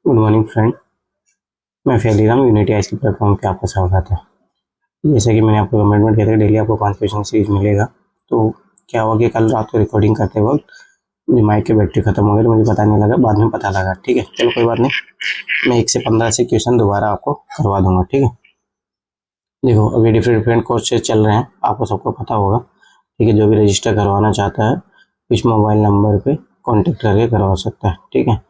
Good morning friend. मैं फैलीराम unity IC platform पे आपका स्वागत है। जैसे कि मैंने आपको कमिटमेंट किया था कि डेली आपको 5 क्वेश्चन सीरीज मिलेगा। तो क्या हुआ कि कल रात को रिकॉर्डिंग करते वक्त मेरी माइक की बैटरी खत्म हो गई, तो मुझे पता नहीं लगा, बाद में पता लगा। ठीक है, चलो कोई बात नहीं, मैं 1 से 15 से क्वेश्चन दोबारा आपको करवा दूंगा। ठीक है, देखो अभी डिफरेंट डिफरेंट कोर्सेज चल रहे हैं, आपको सबको पता होगा। ठीक है, जो भी रजिस्टर करवाना चाहता है इस मोबाइल नंबर पर कॉन्टेक्ट करके करवा सकता है। ठीक है,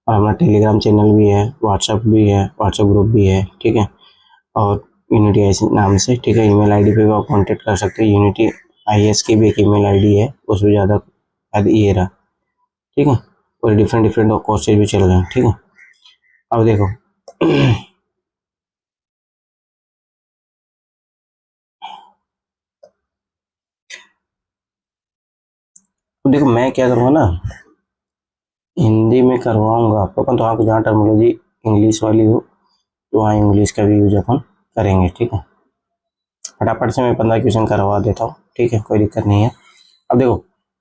और हमारा टेलीग्राम चैनल भी है, व्हाट्सअप भी है, व्हाट्सअप ग्रुप भी है। ठीक है, और यूनिटी आईएस नाम से। ठीक है, ईमेल आईडी पे भी आप कांटेक्ट कर सकते हैं। यूनिटी आईएस की भी एक ईमेल आईडी है, उसमें ज़्यादा ये रहा। ठीक है, और डिफरेंट डिफरेंट कोर्सेज भी चल रहे हैं। ठीक है, अब देखो तो देखो मैं क्या करूँगा ना, हिंदी में करवाऊँगा आपको अपन, तो आपको जहाँ टर्मिनोलॉजी इंग्लिश वाली हो तो वहाँ इंग्लिश का भी यूज अपन करेंगे। ठीक है, फटाफट से मैं 15 क्वेश्चन करवा देता हूँ। ठीक है, कोई दिक्कत नहीं है। अब देखो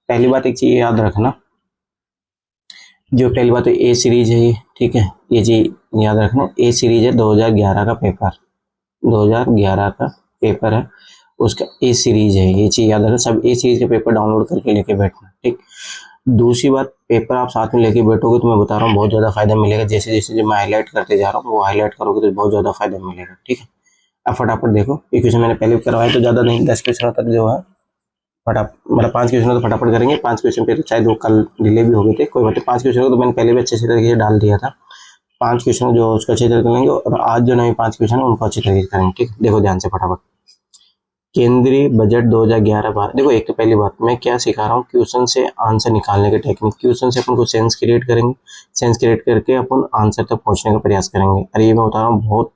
पहली बात एक चीज़ याद रखना, जो पहली बात तो ए सीरीज है ये। ठीक है, ये चीज याद रखना, ए सीरीज है 2011 का पेपर, 2011 का पेपर है, उसका ए सीरीज है, ये चीज याद रखना। सब ए सीरीज के पेपर डाउनलोड करके लेके बैठना। ठीक, दूसरी बात, पेपर आप साथ में लेके बैठोगे तो मैं बता रहा हूँ बहुत ज़्यादा फायदा मिलेगा। जैसे जैसे जो मैं हाईलाइट करते जा रहा हूँ वो हाईलाइट करोगे तो बहुत ज़्यादा फायदा मिलेगा। ठीक है, अब फटाफट देखो, ये क्वेश्चन मैंने पहले भी करवाया तो ज़्यादा नहीं, 10 क्वेश्चन तक जो है फटाफट, मतलब 5 क्वेश्चन तो फटाफट करेंगे। 5 क्वेश्चन पे तो शायद वो कल डिले भी हो गए थे, कोई बात नहीं। 5 क्वेश्चन को तो मैंने पहले भी अच्छे से तरीके से डाल दिया था। 5 क्वेश्चन जो उसको अच्छे तरीके करेंगे, और आज जो नए 5 क्वेश्चन है उनको अच्छे तरीके से करेंगे। ठीक, देखो ध्यान से फटाफट। केंद्रीय बजट 2011-12। देखो एक तो पहली बात मैं क्या सिखा रहा हूँ, क्वेश्चन से आंसर निकालने के टेक्निक। क्वेश्चन से अपन को सेंस क्रिएट करेंगे, सेंस क्रिएट करके अपन आंसर तक पहुंचने का प्रयास करेंगे। अरे ये मैं बता रहा हूँ बहुत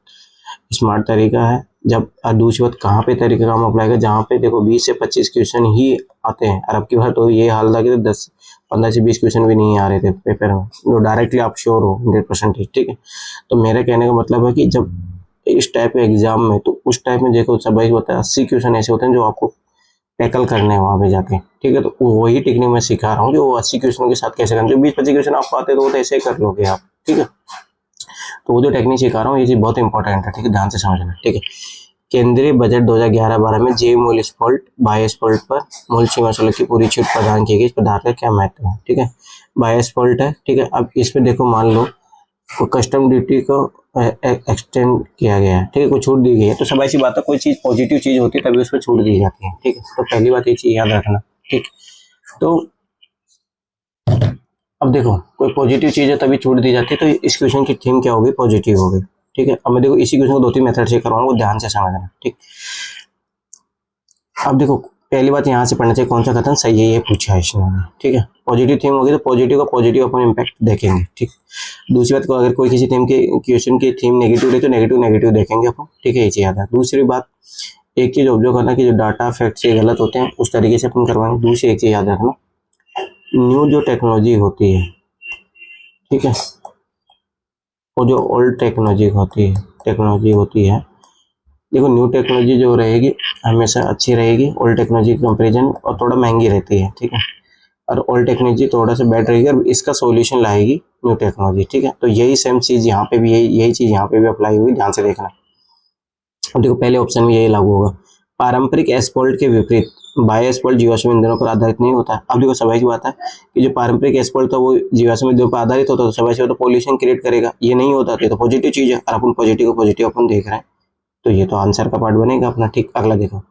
स्मार्ट तरीका है। जब दूसरी बात कहाँ पे तरीका काम अप्लाई कर, जहाँ पे देखो 20 से 25 क्वेश्चन ही आते हैं, और अब की बार तो ये हाल था कि 15 से 20 क्वेश्चन भी नहीं आ रहे थे पेपर में, जो डायरेक्टली आप श्योर हो 100%। ठीक है, तो मेरे कहने का मतलब है कि जब इस टाइप के एग्जाम में, तो उस टाइप में देखो सब भाई होता है 80 क्वेश्चन ऐसे होते हैं जो आपको टैकल करने हैं वहाँ पे जाके। ठीक है, तो वही टेक्निक मैं सिखा रहा हूँ, जो 80 क्वेश्चनों के साथ कैसे करना। जो 20-25 क्वेश्चन आपको आते हैं तो वो तो ऐसे ही कर लोगे आप। ठीक है, तो वो जो टेक्निक सिखा रहा हूँ ये चीज़ बहुत इंपॉर्टेंट है। ठीक है, ध्यान से समझना। ठीक है, केंद्रीय बजट 2011-12 में जे मूल स्फॉल्ट बाह्य स्फॉल्ट पर मूल सीमा शुल्क की पूरी छूट प्रदान की गई, इस पदार्थ का क्या महत्व है। ठीक है, बाह्य स्फॉल्ट है। ठीक है, अब इस पे देखो मान लो कस्टम ड्यूटी को एक्सटेंड किया गया है। ठीक है, कोई छूट दी गई है, तो सब ऐसी बात है, कोई चीज़ पॉजिटिव चीज़ होती है तभी उस पर छूट दी जाती है। ठीक है, तो पहली बात ये चीज़ याद रखना। ठीक, तो अब देखो कोई पॉजिटिव चीज़ है तभी छूट दी जाती है, तो इस क्वेश्चन की थीम क्या होगी, पॉजिटिव होगी। ठीक है, अब मैं देखो इसी क्वेश्चन को 2-3 मेथड से करवाऊंगा, वो ध्यान से समझना। ठीक, अब देखो पहली बात यहाँ से पढ़ना चाहिए कौन सा कथन सही है, ये पूछा है इसने। ठीक है, पॉजिटिव थीम होगी तो पॉजिटिव का पॉजिटिव अपन इम्पैक्ट देखेंगे। ठीक, दूसरी बात को अगर कोई किसी थीम के क्वेश्चन की थीम नेगेटिव रही तो नेगेटिव नेगेटिव देखेंगे अपन। ठीक है, ये चीज याद है। दूसरी बात, एक चीज ऑब्जर्व करना कि जो डाटा फैक्ट से गलत होते हैं उस तरीके से अपन करवाएंगे। दूसरी एक चीज याद रखना, न्यू जो टेक्नोलॉजी होती है, ठीक है, वो जो ओल्ड टेक्नोलॉजी होती है, देखो न्यू टेक्नोलॉजी जो रहेगी हमेशा अच्छी रहेगी ओल्ड टेक्नोलॉजी के कंपेरिजन, और थोड़ा महंगी रहती है। ठीक है, और ओल्ड टेक्नोलॉजी थोड़ा सा बेटर रहेगी और इसका सॉल्यूशन लाएगी न्यू टेक्नोलॉजी। ठीक है, तो यही सेम चीज़ यहाँ पे भी, यही चीज़ यहाँ पे भी अप्लाई हुई, ध्यान से देखना। अब देखो पहले ऑप्शन में यही लागू होगा। पारंपरिक एस्फॉल्ट के विपरीत बायो एस्फॉल्ट जीवाश्म ईंधनों पर आधारित नहीं होता। अब देखो सवाल की बात है कि जो पारंपरिक एस्फॉल्ट था वो जीवाश्म ईंधनों पर आधारित होता, तो सवाल से पॉल्यूशन क्रिएट करेगा, ये नहीं होता। तो पॉजिटिव चीज़ है, और अपन पॉजिटिव को पॉजिटिव अपन देख रहे हैं, तो ये तो आंसर का पार्ट बनेगा अपना। ठीक, अगला देखो,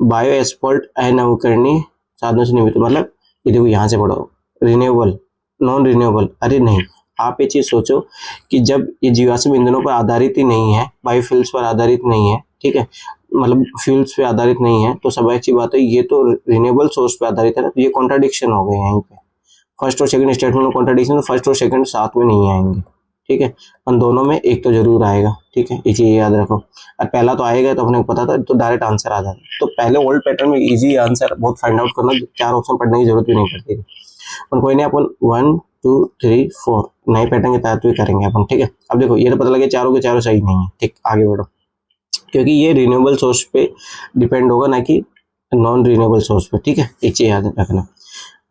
बायो एस्फॉल्ट अनवकरणीय साधनों से निर्मित, मतलब ये देखो यहाँ से पढ़ो, रिन्यूएबल, नॉन रिन्यूएबल। अरे नहीं, आप ये चीज सोचो कि जब ये जीवाश्म ईंधनों पर आधारित ही नहीं है, बायोफ्यूल्स पर आधारित नहीं है, ठीक है, मतलब फ्यूल्स पे आधारित नहीं है, तो सब अच्छी बात है, ये तो रिन्यूएबल सोर्स पे आधारित है ना, तो ये कॉन्ट्राडिक्शन हो गए यहीं पे। फर्स्ट और सेकंड स्टेटमेंट में कॉन्ट्राडिक्शन, तो फर्स्ट और सेकंड साथ में नहीं आएंगे। ठीक है, उन दोनों में एक तो जरूर आएगा। ठीक है, ये चीज याद रखो, और पहला तो आएगा तो अपने को पता था, तो डायरेक्ट आंसर आ जाता। तो पहले ओल्ड पैटर्न में इजी आंसर बहुत फाइंड आउट करना, 4 ऑप्शन पढ़ने की जरूरत भी नहीं पड़ती थी। पर कोई नहीं, अपन 1 2 3 4 नए पैटर्न के तहत भी करेंगे अपन। ठीक है, अब देखो ये तो पता लगे चारों के चारों सही नहीं है। ठीक, आगे बढ़ो, क्योंकि ये रिन्यूएबल सोर्स पे डिपेंड होगा ना कि नॉन रिन्यूएबल सोर्स पे। ठीक है, एक चीज याद रखना।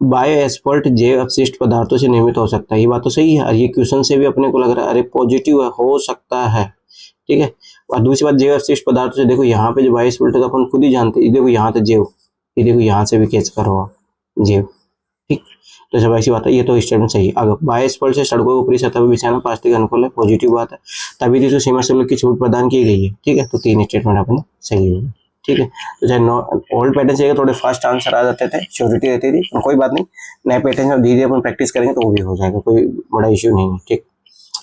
बायो एस्फॉल्ट जैव अपशिष्ट पदार्थों से निर्मित हो सकता है। ये बात तो सही है और ये क्वेश्चन से भी अपने को लग रहा है अरे पॉजिटिव है, हो सकता है, ठीक है। और दूसरी बात जैव अपशिष्ट पदार्थों से, देखो यहाँ पे जो बायो एस्फॉल्ट है तो अपन खुद ही जानते हैं, देखो यहाँ से जैव, ये देखो यहाँ से भी कैच करो जैव, ठीक। तो सब ऐसी बात है, ये तो स्टेटमेंट सही है। अगर बायो एस्फॉल्ट से सड़कों की ऊपरी सतह पर बिछाना प्लास्टिक अनुकूल है, पॉजिटिव बात है। तभी तो सीमा शुल्क की छूट प्रदान की गई है, ठीक है। तो 3 स्टेटमेंट अपने सही है, ठीक है। तो चाहे ओल्ड पैटर्न चाहिए थोड़े फास्ट आंसर आ जाते थे, श्योरिटी रहती थी, कोई बात नहीं, नए पैटर्न जब धीरे अपन प्रैक्टिस करेंगे तो वो भी हो जाएगा, कोई बड़ा इश्यू नहीं है, ठीक।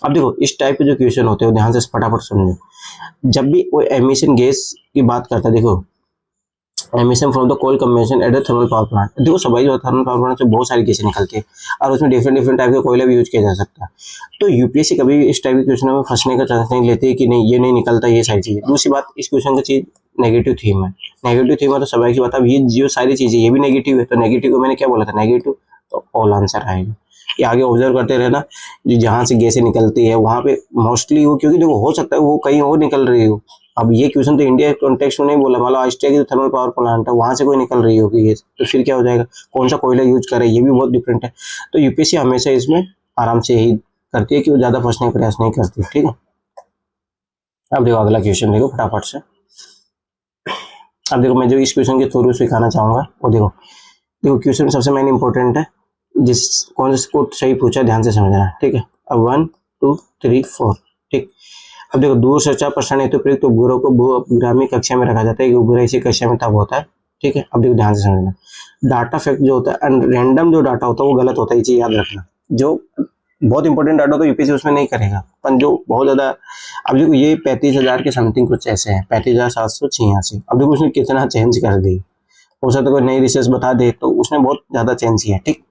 अब देखो इस टाइप के जो क्वेश्चन होते हैं ध्यान से फटाफट समझो। जब भी वो एमिशन गैस की बात करता है, देखो emission from the coal convention at the thermal power plant, देखो सभी थर्मल पावर प्लांट से बहुत सारी गैसें निकलती है और उसमें डिफरेंट टाइप के कोयला भी यूज किया जा सकता है। तो यूपीएससी कभी भी इस टाइप के क्वेश्चन में फंसने का चांस नहीं लेती है कि नहीं ये नहीं निकलता, ये सारी चीजें। दूसरी बात, इस क्वेश्चन का चीज नेगेटिव थीम है, नेगेटिव थीम है तो सभी की बात, अब ये जो सारी चीजें ये भी नेगेटिव है, तो नेगेटिव को मैंने क्या बोला था, नेगेटिव, तो ऑल आंसर आएगा। ये आगे ऑब्जर्व करते रहना, जहाँ से गैसें निकलती है वहां पे मोस्टली वो, क्योंकि देखो हो सकता है वो कहीं और निकल रही हो। अब ये क्वेश्चन तो इंडिया कॉन्टेक्स्ट में नहीं बोला, मतलब ऑस्ट्रेलिया की जो थर्मल पावर प्लांट है वहां से कोई निकल रही होगी ये, तो फिर क्या हो जाएगा, कौन सा कोयला यूज करे, ये भी बहुत डिफरेंट है। तो यूपीएससी हमेशा इसमें आराम से यही करती है कि वो ज्यादा फंसने का प्रयास नहीं करती, ठीक है। अब देखो अगला क्वेश्चन देखो फटाफट से। अब देखो मैं जो इस क्वेश्चन के थ्रू सिखाना चाहूंगा वो देखो, देखो क्वेश्चन सबसे मेन इंपॉर्टेंट है, जिस कौन को सही पूछा ध्यान से समझना, ठीक है। अब 1 2 3 4, ठीक। अब देखो दूर चर्चा प्रश्न हेतु प्रयुक्त उपग्रह को भू अपग्रामी कक्षा में रखा जाता है, उपग्रह इसी कक्षा में तब होता है, ठीक है। अब देखो ध्यान से समझना, डाटा फैक्ट जो होता है रैंडम जो डाटा होता है वो गलत होता है, ये चीज याद रखना। जो बहुत इंपॉर्टेंट डाटा तो यूपीएससी उसमें नहीं करेगा, पर जो बहुत ज्यादा, अब देखो ये 35,000 के समथिंग कुछ ऐसे हैं, 35,786। अब देखो उसने कितना चेंज कर दी, हो सकता है कोई नई रिसर्च बता दे तो उसने बहुत ज्यादा चेंज किया, ठीक।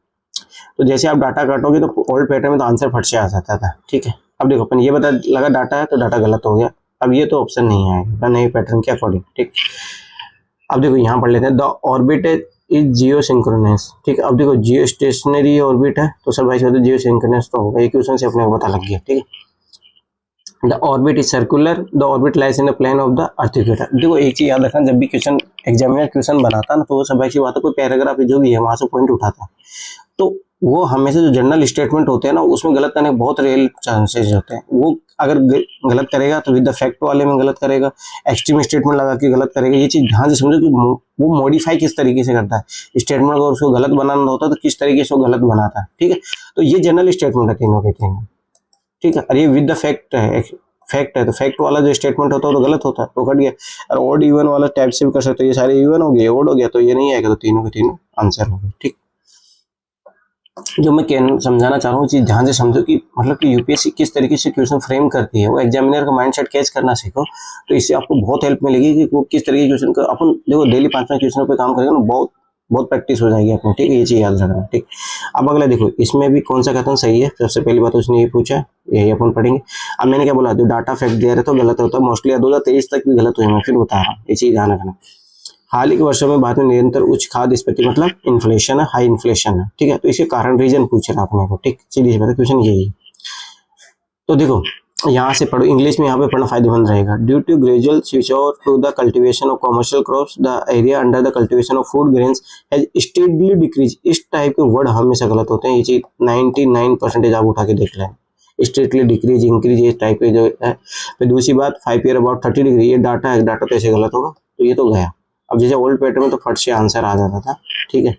तो जैसे आप डाटा काटोगे तो ओल्ड पैटर्न में तो आंसर फट से आ जाता था, ठीक है। अब देखो अपन ये बता लगा डाटा है तो डाटा गलत हो गया, अब ये तो ऑप्शन नहीं आएगा नए पैटर्न के अकॉर्डिंग, ठीक। अब देखो यहाँ पढ़ लेते हैं, the orbit is Jio synchronous, ठीक है। अब देखो जियो स्टेशनरी ऑर्बिट है तो सब ऐसे जियो सिंक्रोनस तो होगा, ये क्वेश्चन से अपने को पता लग गया, ठीक है। The orbit is circular, the orbit lies in the plane of the earth equator. देखो एक चीज याद रखना, जब भी क्वेश्चन एग्जामिनर क्वेश्चन बनाता है ना तो वो सब ऐसी बात है, कोई पैराग्राफ जो भी है वहां से पॉइंट उठाता है, तो वो हमेशा जो जनरल स्टेटमेंट होते हैं ना उसमें गलत करने के बहुत रियल चांसेस होते हैं। वो अगर गलत करेगा तो विद द फैक्ट वाले में गलत करेगा, एक्सट्रीम स्टेटमेंट लगा के गलत करेगा। ये चीज ध्यान से समझो कि वो मॉडिफाई किस तरीके से करता है स्टेटमेंट, अगर उसको गलत बनाना होता है तो किस तरीके से वो गलत बनाता है, ठीक है। तो ये जनरल स्टेटमेंट है तीनों के तीनों, ठीक है। और ये विद द फैक्ट है, फैक्ट है तो फैक्ट वाला जो स्टेटमेंट होता है तो गलत होता है, तो कट गया। और ओड इवन वाला टाइप से भी कर सकते हो, ये सारे इवन हो गए, ओड हो गया तो ये नहीं आएगा, तो तीनों के तीनों आंसर हो गए, ठीक। जो मैं समझाना चाह रहा हूँ चीज ध्यान से समझो कि मतलब कि यूपीएससी किस तरीके से क्वेश्चन फ्रेम करती है, वो एग्जामिनर का माइंडसेट कैच करना सीखो, तो इससे आपको बहुत हेल्प मिलेगी कि वो किस तरीके के क्वेश्चन का अपन देखो डेली 5-5 क्वेश्चनों पे काम करेगा ना, बहुत बहुत प्रैक्टिस हो जाएगी अपनी, ठीक है। ये चीज याद रखना, ठीक। अब अगला देखो इसमें भी कौन सा कथन सही है, सबसे पहली बात उसने ये पूछा, यही अपन पढ़ेंगे। अब मैंने क्या बोला, जो डाटा फैक्ट दे रहे तो गलत होता है, मोस्टली 2023 तक भी गलत हुए, मैं फिर बता रहा हूँ, ये चीज ध्यान रखना। हाल ही के वर्षों में भारत में निरंतर उच्च खाद्य स्फीति मतलब इन्फ्लेशन है, हाई इन्फ्लेशन है, ठीक है। तो इसके कारण रीजन पूछ रहा अपने को, ठीक। सीधी बात है, क्वेश्चन यही है। तो देखो यहाँ से पढ़ो, इंग्लिश में यहाँ पे पढ़ना फायदेमंद रहेगा। Due to gradual switch over to the cultivation of commercial crops the area under the cultivation of food grains has steadily decrease. इस टाइप के वर्ड हमेशा गलत होते हैं, ये चीज 99% आप उठा के देख लें, स्ट्रेटली डिक्रीज इंक्रीज इस टाइप के जो है। फिर दूसरी बात 5 ईयर अबाउट 30 डिग्री, ये डाटा है, डाटा तो ऐसे गलत होगा, तो ये तो गया। अब जैसे ओल्ड पैटर्न में तो फट से आंसर आ जाता था, ठीक है,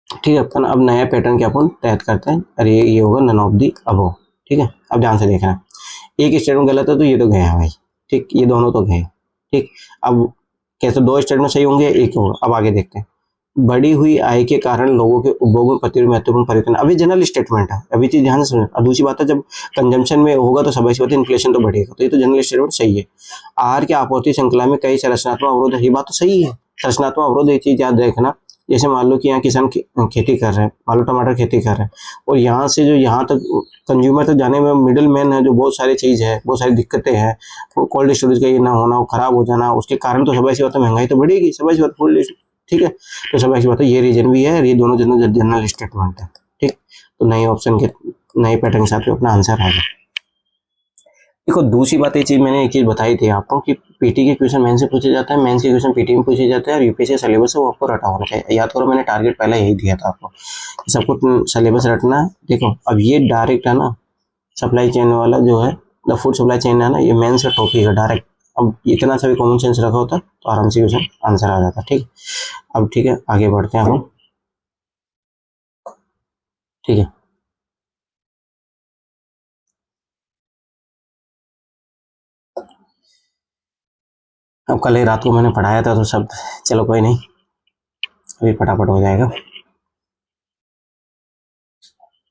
ठीक है। अपन अब नया पैटर्न क्या अपन तैयार करते हैं, अरे ये होगा नन ऑफ दी अबव, ठीक है। अब ध्यान से देखना, एक स्टेटमेंट गलत है तो ये तो गया भाई, ठीक, ये दोनों तो गए, ठीक। अब कैसे 2 स्टेटमेंट सही होंगे, एक होगा। अब आगे देखते हैं, बढ़ी हुई आय के कारण लोगों के उपभोग में महत्वपूर्ण परिवर्तन, अभी जनरल स्टेटमेंट है, अभी चीज ध्यान से समझना। और दूसरी बात है जब कंजम्पशन में होगा तो सब बात इन्फ्लेशन तो बढ़ेगा, तो ये तो जनरल स्टेटमेंट सही है। आहार की आपूर्ति श्रृंखला में कई संरचनात्मक अवरोध है, ये बात तो सही है, संरचनात्मक अवरोध, ये चीज याद रखना। जैसे मान लो कि यहाँ किसान खेती कर रहे हैं, मान लो टमाटर खेती कर रहे हैं, और यहाँ से जो यहाँ तक कंज्यूमर तक जाने में मिडिल मैन है, जो बहुत सारी चीज है, बहुत सारी दिक्कतें हैं, कोल्ड स्टोरेज का ये ना होना, वो खराब हो जाना, उसके कारण तो सब ऐसी बात है, महंगाई तो बढ़ेगी, सब ऐसी बात फुल, ठीक है। तो सब ऐसी बात है, ये रीजन भी है, ये दोनों जनरल स्टेटमेंट है, ठीक। तो नए ऑप्शन के नए पैटर्न के साथ अपना आंसर आएगा। देखो दूसरी बात, ये चीज मैंने एक चीज बताई थी आपको कि पीटी के क्वेश्चन मेंस से पूछे जाता है, मेंस के क्वेश्चन पीटी में पूछे जाते हैं, और यूपीएससी सिलेबस है वो आपको रटा होना चाहिए। याद करो मैंने टारगेट पहले यही दिया था आपको कि सबको सिलेबस रटना है। देखो अब ये डायरेक्ट है ना, सप्लाई चेन वाला जो है, द फूड सप्लाई चेन है ना, ये मेंस का टॉपिक है डायरेक्ट। अब इतना सा भी कॉमन सेंस रखा होता तो आराम से क्वेश्चन आंसर आ जाता। ठीक, अब ठीक है आगे बढ़ते हैं हम। ठीक है, अब कल ही रात को मैंने पढ़ाया था तो सब, चलो कोई नहीं, अभी फटाफट हो जाएगा।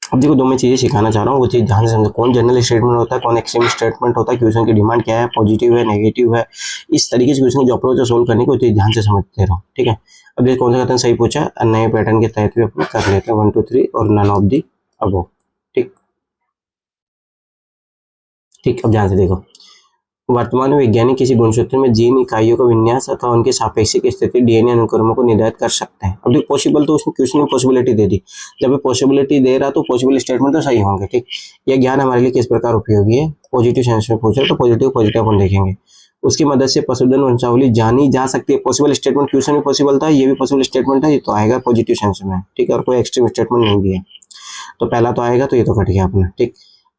अब देखो दो मैं चीज़ें सिखाना चाह रहा हूँ, वो चीज़ ध्यान से समझो। कौन जनरल स्टेटमेंट होता है, कौन एक्सट्रीम स्टेटमेंट होता है, क्वेश्चन की डिमांड क्या है, पॉजिटिव है नेगेटिव है, इस तरीके से क्वेश्चन की जो अप्रोच है सोल्व करने की, वो चीज़ ध्यान से समझते रहो। ठीक है, अब देखो कौन सा कहते हैं सही पूछा, नए पैटर्न के तहत भी अपन कर लेते हैं 1 2 3 और नन ऑफ दी अबव। ठीक ठीक, अब ध्यान से देखो। वर्तमान में वैज्ञानिक किसी गुणसूत्र में जीन इकाइयों का विन्यास अथवा उनकी सापेक्षिक स्थिति डीएनए अनुक्रमों को निर्धारित कर सकते हैं। अब देखो पॉसिबल, तो उसमें क्वेश्चन में पॉसिबिलिटी दे दी, जब पॉसिबिलिटी दे रहा तो पॉसिबल स्टेटमेंट तो सही होंगे। ठीक, यह ज्ञान हमारे लिए किस प्रकार उपयोगी है, पॉजिटिव सेंस में पूछे तो पॉजिटिव पॉजिटिव अपन देखेंगे। उसकी मदद से पशुधन वंशावली जानी जा सकती है। पॉसिबल स्टेटमेंट क्वेश्चन में पॉसिबल था, ये भी पॉसिबल स्टेटमेंट है, ये तो आएगा पॉजिटिव सेंस में। ठीक है, और कोई एक्सट्रीम स्टेटमेंट नहीं दिया, तो पहला तो आएगा, तो ये तो कट गया अपना। ठीक,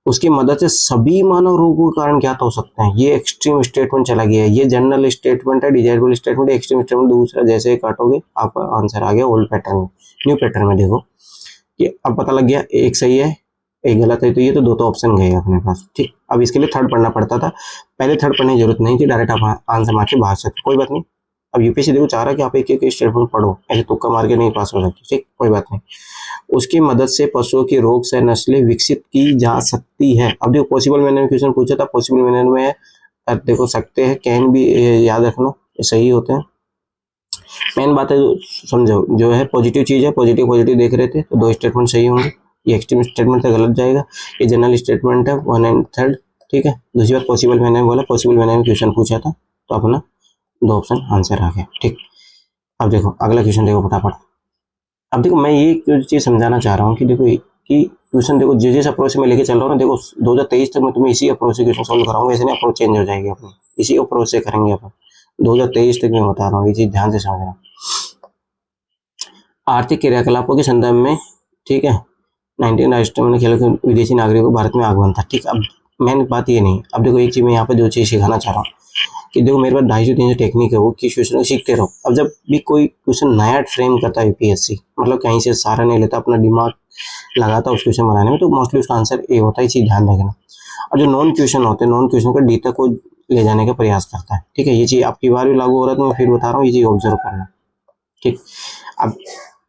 उसकी मदद से सभी मानव रोगों के कारण ज्ञात हो सकते हैं, ये एक्सट्रीम स्टेटमेंट चला गया है। ये जनरल स्टेटमेंट है, डिजायरेबल स्टेटमेंट है, एक्सट्रीम स्टेटमेंट दूसरा। जैसे ही काटोगे आपका आंसर आ गया ओल्ड पैटर्न में। न्यू पैटर्न में देखो कि अब पता लग गया एक सही है एक गलत है, तो ये तो दो ऑप्शन गए अपने पास। ठीक, अब इसके लिए थर्ड पढ़ना पड़ता था, पहले थर्ड पढ़ने की जरूरत नहीं थी, डायरेक्ट आप आंसर मार के बाहर सकते, कोई बात नहीं। अब यूपीएससी देखो चाह रहा है कि आप एक एक स्टेटमेंट पढ़ो, ऐसे तुक्का मार के नहीं पास हो सकते। ठीक, कोई बात नहीं। उसकी मदद से पशुओं की रोग से नस्लें विकसित की जा सकती है। अब देखो पॉसिबल मैंने क्वेश्चन पूछा था, पॉसिबल मैंने में अब देखो सकते हैं, कैन भी याद रखना, ये सही होते हैं। मेन बात है समझो, जो है पॉजिटिव चीज है, पॉजिटिव पॉजिटिव देख रहे थे तो दो स्टेटमेंट सही होंगे। ये एक्सट्रीम स्टेटमेंट से गलत जाएगा, ये जनरल स्टेटमेंट है 1 एंड 3। ठीक है, दूसरी बात पॉसिबल मैंने बोला, पॉसिबल मैंने क्वेश्चन पूछा था तो अपना दो ऑप्शन आंसर आ गया। ठीक, अब देखो अगला क्वेश्चन देखो फटाफट। अब देखो मैं ये चीज समझाना चाह रहा हूँ कि देखो कि क्वेश्चन देखो जिस जिस अप्रोच में लेके चल रहा हूँ ना, देखो 2023 तक मैं तुम्हें इसी अप्रोच से क्वेश्चन सॉल्व कराऊंगा, ऐसे नहीं अप्रोच चेंज हो जाएगी अपनी, इसी अप्रोच से करेंगे अपन 2023 तक। मैं बता रहा हूँ ये चीज ध्यान से समझना। आर्थिक क्रियाकलापों के संदर्भ में, ठीक है, 19 राष्ट्रों में खेलों के विदेशी नागरिकों को भारत में आगमन था। ठीक, अब मेन बात ये नहीं। अब देखो एक चीज मैं यहाँ पे जो चीज सिखाना चाह रहा हूँ कि देखो मेरे पास 250-300 टेक्निक है, वो किस क्वेश्चन सीखते रहो। अब जब भी कोई क्वेश्चन नया फ्रेम करता है यूपीएससी, मतलब कहीं से सारा नहीं लेता, अपना दिमाग लगाता उस क्वेश्चन बनाने में, तो मोस्टली उसका आंसर ए होता है, चीज ध्यान रखना। और जो नॉन क्वेश्चन होते हैं, नॉन क्वेश्चन को डी तक को ले जाने का प्रयास करता है। ठीक है, ये चीज आपकी बार भी लागू हो रहा है, तो मैं फिर बता रहा हूँ, ये चीज ऑब्जर्व करना। ठीक, अब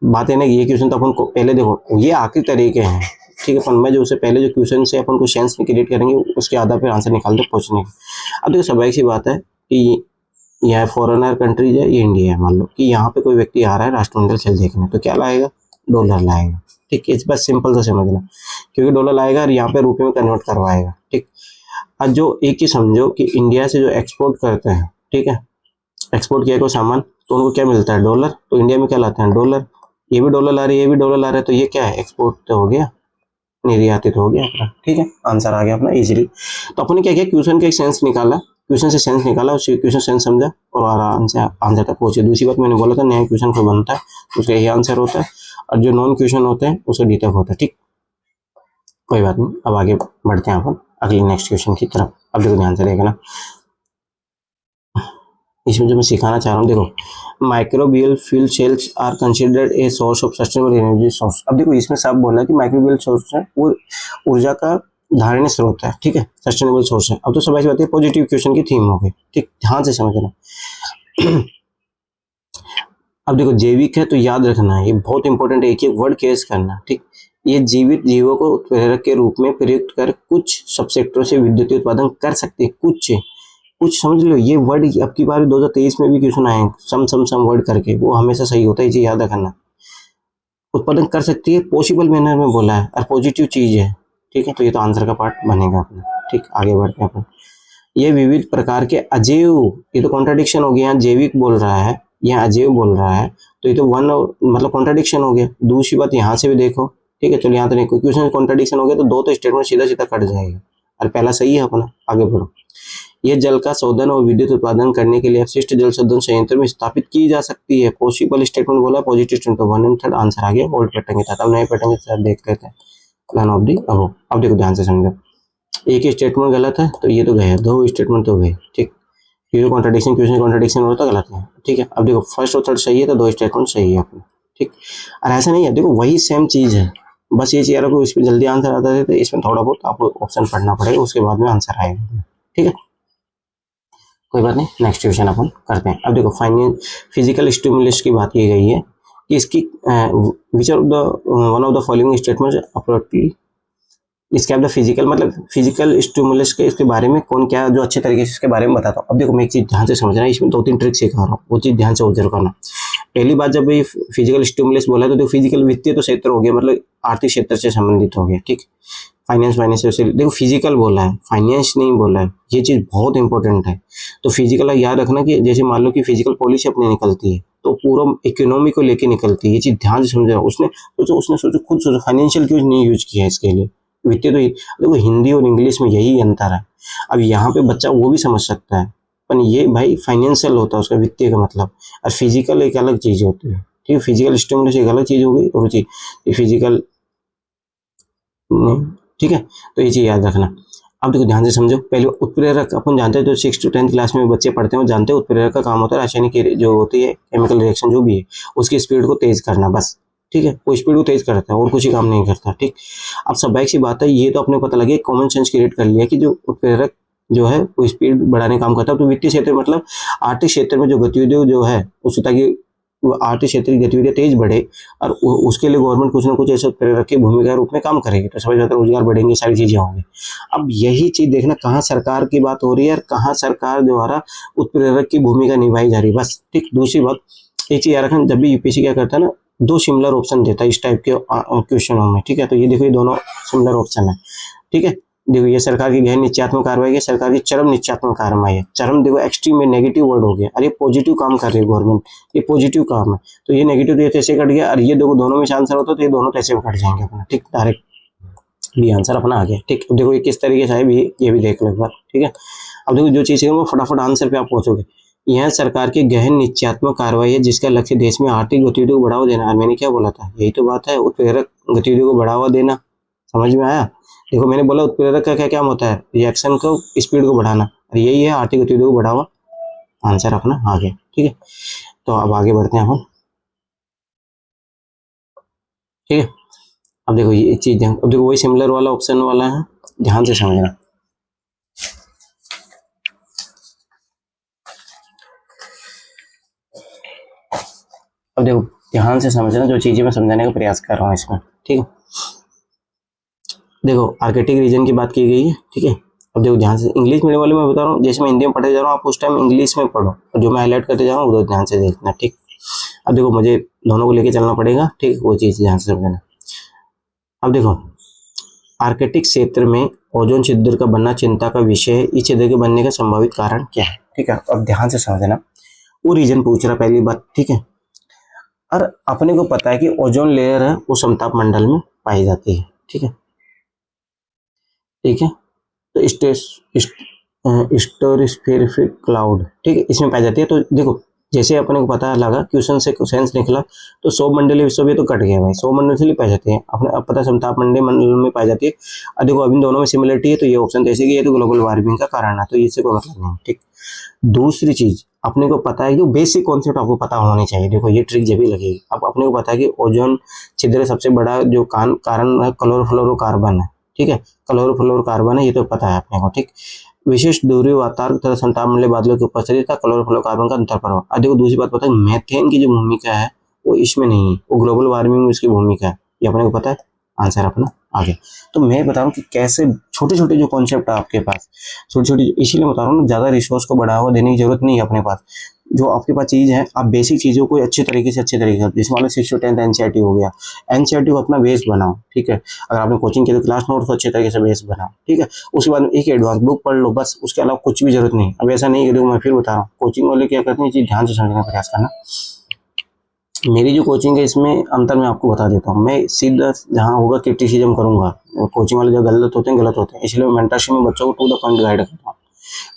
बात है ना, ये क्वेश्चन तो अपन को पहले देखो, ये आखिरी तरीके हैं। ठीक है, अपन में जो उससे पहले जो क्वेश्चन से अपन को सेंस में क्रिएट करेंगे, उसके आधा फिर आंसर निकाल दो पूछने की। अब देखो स्वाभाविक सी बात है कि यह फॉरेनर कंट्रीज है, ये इंडिया है, मान लो कि यहाँ पे कोई व्यक्ति आ रहा है राष्ट्रमंडल खेल देखने, तो क्या लाएगा, डॉलर लाएगा। ठीक है, इस बात सिंपल से समझना, क्योंकि डॉलर लाएगा और यहाँ पे रुपये में कन्वर्ट करवाएगा। ठीक, अब जो एक चीज समझो कि इंडिया से जो एक्सपोर्ट करते हैं, ठीक है, एक्सपोर्ट किया कोई सामान तो उनको क्या मिलता है, डॉलर। तो इंडिया में क्या लाते हैं, डॉलर। ये भी डॉलर ला रही है, ये भी डॉलर ला रहा है, तो ये क्या है, एक्सपोर्ट तो हो गया, निर्यातित हो गया अपना। ठीक है, आंसर आ गया अपना इजीली। तो अपने क्या किया, क्वेश्चन का एक सेंस निकाला, क्वेश्चन से सेंस निकाला, उस क्वेश्चन सेंस समझा और आराम से आंसर तक पहुंचे। दूसरी बात मैंने बोला था, नया क्वेश्चन को बनता है तो उसका यही आंसर होता है, और जो नॉन क्वेश्चन होते हैं उसका डी तक होता है। ठीक, कोई बात नहीं, अब आगे बढ़ते हैं अपन अगले नेक्स्ट क्वेश्चन की तरफ। अब देखो ध्यान से देखना, इसमें जो मैं सिखाना चाह रहा हूँ, देखो microbial fuel cells are considered a source of sustainable energy source. अब देखो इसमें सब बोला कि माइक्रोबियल सोर्स है, वो ऊर्जा का धारणीय स्रोत है। ठीक है, सस्टेनेबल सोर्स है। अब तो सब ऐसी बात है, पॉजिटिव क्वेश्चन की थीम हो गई। ठीक, ध्यान से समझना। अब देखो जैविक है तो याद रखना है, ये बहुत इंपॉर्टेंट है, एक एक वर्ड केस करना। ठीक, ये जीवित जीवों को उत्प्रेरक के रूप में प्रयुक्त कर कुछ सब सेक्टरों से विद्युत उत्पादन कर सकते हैं। कुछ कुछ समझ लो, ये वर्ड अब की बार 2023 में भी क्वेश्चन आए, सम वर्ड करके, वो हमेशा सही होता है, ये याद रखना। उत्पादन कर सकती है, पॉसिबल मैनर में बोला है, और पॉजिटिव चीज है। ठीक है, तो ये तो आंसर का पार्ट बनेगा अपना। ठीक, आगे बढ़ते हैं अपन। ये विविध प्रकार के अजैव, ये तो कॉन्ट्राडिक्शन हो गया, यहाँ जैविक बोल रहा है, यहाँ अजैव बोल रहा है, तो ये तो वन मतलब कॉन्ट्राडिक्शन हो गया। दूसरी बात यहाँ से भी देखो, ठीक है, चलो यहाँ तो नहीं, क्वेश्चन कॉन्ट्राडिक्शन हो गया तो दो तो स्टेटमेंट सीधा सीधा कट जाएगा, और पहला सही है अपना, आगे बढ़ो। यह जल का शोधन और विद्युत उत्पादन करने के लिए अपशिष्ट जल शोधन संयंत्र में स्थापित की जा सकती है। पॉसिबल स्टेटमेंट बोला, पॉजिटिव स्टेटमेंट 1 एंड 3 आंसर आ गया ओल्ड पैटर्न के साथ। अब नए पैटर्न के साथ देख लेते हैं प्लान ऑफ दी अब देखो ध्यान से समझो। एक स्टेटमेंट गलत है तो ये तो गए, दो स्टेटमेंट तो गए, ठीक। ये कॉन्ट्रडिक्शन क्वेश्चन कॉन्ट्रडिक्शन होता गलत है, ठीक है। अब देखो फर्स्ट और थर्ड सही है तो दो स्टेटमेंट सही है अपने, ठीक। और ऐसा नहीं है, देखो वही सेम चीज है, बस ये चीज को इसमें जल्दी आंसर आता है तो इसमें थोड़ा बहुत आपको ऑप्शन पढ़ना पड़ेगा, उसके बाद में आंसर आएगा, ठीक है। कोई बात नहीं, नेक्स्ट क्वेश्चन अपन करते हैं। अब देखो फिजिकल स्टिमुलस की बात की गई है कि इसकी which are the one of the following statements appropriately इसके आप फिजिकल मतलब फिजिकल स्टिमुलस के इसके बारे में कौन क्या जो अच्छे तरीके से इसके बारे में बताता हूँ। अब देखो मैं एक चीज ध्यान से समझना, इसमें 2-3 ट्रिक सिखा रहा हूँ, वो चीज ध्यान से ऑब्जर्व करना। पहली बात, जब ये फिजिकल स्टिमुलस बोला तो देखो फिजिकल वित्तीय तो क्षेत्र हो गया, मतलब आर्थिक क्षेत्र से संबंधित हो गया, ठीक। फाइनेंस से देखो फिजिकल बोला है, फाइनेंस नहीं बोला है, ये चीज बहुत इंपॉर्टेंट है। तो फिजिकल याद रखना कि जैसे मान लो कि फिजिकल पॉलिसी अपनी निकलती है तो पूरा इकोनॉमी को लेके निकलती है, ये चीज ध्यान से समझो। उसने सोचो खुद सोचो, फाइनेंशियल क्यों नहीं यूज किया इसके लिए, वित्तीय तो देखो हिंदी और इंग्लिश में यही अंतर है। अब यहाँ पे बच्चा वो भी समझ सकता है, पर ये भाई फाइनेंशियल होता है उसका, वित्तीय का मतलब, और फिजिकल एक अलग चीज होती है, ठीक है। फिजिकल स्टिमुलस एक अलग चीज होगी और चीज फिजिकल, ठीक है। तो ये चीज याद रखना। अब देखो ध्यान से समझो, पहले उत्प्रेरक अपन जानते हैं, तो 6 to 10 क्लास में बच्चे पढ़ते हैं, जानते हैं उत्प्रेरक का काम होता है रासायनिक जो होती है केमिकल रिएक्शन जो भी है उसकी स्पीड को तेज करना, बस, ठीक है। वो स्पीड को तेज करता है और कुछ ही काम नहीं करता, ठीक। अब स्वाभाविक सी बात है, ये तो अपने पता लगे, कॉमन सेंस क्रिएट कर लिया कि जो उत्प्रेरक जो है वो स्पीड बढ़ाने का काम करता है। तो वित्तीय क्षेत्र मतलब आर्थिक क्षेत्र में जो गतिविधियों जो है उससे, ताकि आर्थिक क्षेत्र की गतिविधियां तेज बढ़े और उसके लिए गवर्नमेंट कुछ ना कुछ ऐसे उत्प्रेरक की भूमिका के रूप में काम करेगी, तो समझ आता है रोजगार बढ़ेंगे, सारी चीजें होंगी। अब यही चीज देखना कहाँ सरकार की बात हो रही है और कहाँ सरकार द्वारा उत्प्रेरक की भूमिका निभाई जा रही है, बस, ठीक। दूसरी बात, एक चीज याद रखना, जब भी यूपीएससी क्या करता है ना, 2 सिमिलर ऑप्शन देता है इस टाइप के क्वेश्चनों में, ठीक है। तो ये देखो ये दोनों सिमिलर ऑप्शन है, ठीक है। देखो ये सरकार की गहन निश्चयात्मक कार्रवाई है, सरकार की चरम निश्चयात्मक कार्रवाई है। चरम देखो एक्सट्रीम में नेगेटिव वर्ड हो गया, अरे पॉजिटिव काम कर रही है गवर्नमेंट, ये पॉजिटिव काम है, तो ये नेगेटिव तो ये तैसे कट गया, और ये देखो दोनों में से आंसर होता तो ये दोनों तैसे कट जाएंगे अपना, ठीक। डायरेक्ट भी आंसर अपना आ गया, ठीक। अब देखो ये किस तरीके से है भी, ये भी देख लो एक बार, ठीक है। अब देखो जो चीज़ है वो फटाफट आंसर पे आप पहुंचोगे। यह सरकार की गहन निश्चयात्मक कार्रवाई है जिसका लक्ष्य देश में आर्थिक गतिविधियों को बढ़ावा देना। और मैंने क्या बोला था, यही तो बात है, उत्प्रेरक गतिविधियों को बढ़ावा देना, समझ में आया। देखो मैंने बोला उत्प्रेरक का क्या क्या होता है, रिएक्शन को स्पीड को बढ़ाना, और यही है आर्थिक गतिविधियों को बढ़ावा, आंसर अपना आ गया, ठीक है। तो अब आगे बढ़ते हैं हम, ठीक है। अब देखो ये चीज, अब देखो वही सिमिलर वाला ऑप्शन वाला है, ध्यान से समझना। अब देखो ध्यान से समझना, जो चीजें मैं समझाने का प्रयास कर रहा हूँ इसमें, ठीक है। देखो आर्किटिक रीजन की बात की गई है, ठीक है। अब देखो ध्यान से, इंग्लिश मीडियम वाले मैं बता रहा हूँ, जैसे मैं हिंदी में पढ़े जा रहा हूँ आप उस टाइम इंग्लिश में पढ़ो, और जो मैं हाईलाइट करते जा रहा हूँ वो ध्यान से देखना, ठीक। अब देखो मुझे दोनों को लेके चलना पड़ेगा, ठीक, वो चीज ध्यान से समझना। अब देखो आर्कटिक क्षेत्र में ओजोन छिद्र का बनना चिंता का विषय है, इस छिद्र के बनने का संभावित कारण क्या है, ठीक है। अब ध्यान से समझना, वो रीजन पूछ रहा पहली बात, ठीक है। और अपने को पता है कि ओजोन लेयर है वो समताप मंडल में पाई जाती है, ठीक है, ठीक है। तो स्टोरिस्फेरिक क्लाउड, ठीक है, इसमें पाई जाती है। तो देखो जैसे अपने को पता लगा क्वेश्चन से सेंस निकला, तो सौमंडलीय विश्व भी तो कट गया भाई, सौमंडल से पाई जाती है, अपने अब पता समताप मंडल में पाई जाती है। और देखो अभी दोनों में सिमिलरिटी है, तो ये ऑप्शन जैसे कि ये तो ग्लोबल वार्मिंग का कारण है, तो इससे कोई मतलब नहीं, ठीक। दूसरी चीज अपने को पता है, जो बेसिक कॉन्सेप्ट आपको पता होनी चाहिए, देखो ये ट्रिक जब भी लगेगी। अब अपने को पता है कि ओजोन छिद्र सबसे बड़ा जो कारण है क्लोरोफ्लोरोकार्बन है, ठीक है, क्लोरोफ्लोरोकार्बन है, ये तो पता है अपने को, ठीक। विशेष दूरी वातावरण तथा संतापमंडलीय बादलों की उपस्थिति था क्लोरोफ्लोरोकार्बन का अंतर प्रभाव। अब देखो दूसरी बात पता है, मेथेन की जो भूमिका है वो इसमें नहीं है, वो ग्लोबल वार्मिंग में उसकी भूमिका है, ये अपने को पता है, आंसर अपना आ गया। तो मैं बता रहा हूँ कि कैसे छोटे छोटे जो कॉन्सेप्ट है आपके पास, छोटी छोटी, इसीलिए बता रहा हूँ ना, ज्यादा रिसोर्स को बढ़ावा देने की जरूरत नहीं है अपने पास। जो आपके पास चीज है, आप बेसिक चीजों को अच्छे तरीके से जैसे मान लो 6 to 10 एनसीईआरटी हो गया, एनसीईआरटी को अपना बेस बनाओ, ठीक है। अगर आपने कोचिंग की तो क्लास नोट को अच्छे तरीके से बेस बनाओ, ठीक है। उसके बाद एक एडवांस बुक पढ़ लो, बस, उसके अलावा कुछ भी जरूरत नहीं। अब ऐसा नहीं है, मैं फिर बता रहा हूँ, कोचिंग वाले क्या करते हैं, चीज ध्यान से समझने का प्रयास करना। मेरी जो कोचिंग है इसमें अंतर मैं आपको बता देता हूँ। मैं सीधा जहाँ होगा क्रिटिसिज्म करूंगा। कोचिंग वाले जो गलत होते हैं, इसलिए मैं मेंटरशिप में बच्चों को टू द पॉइंट गाइड करता हूँ।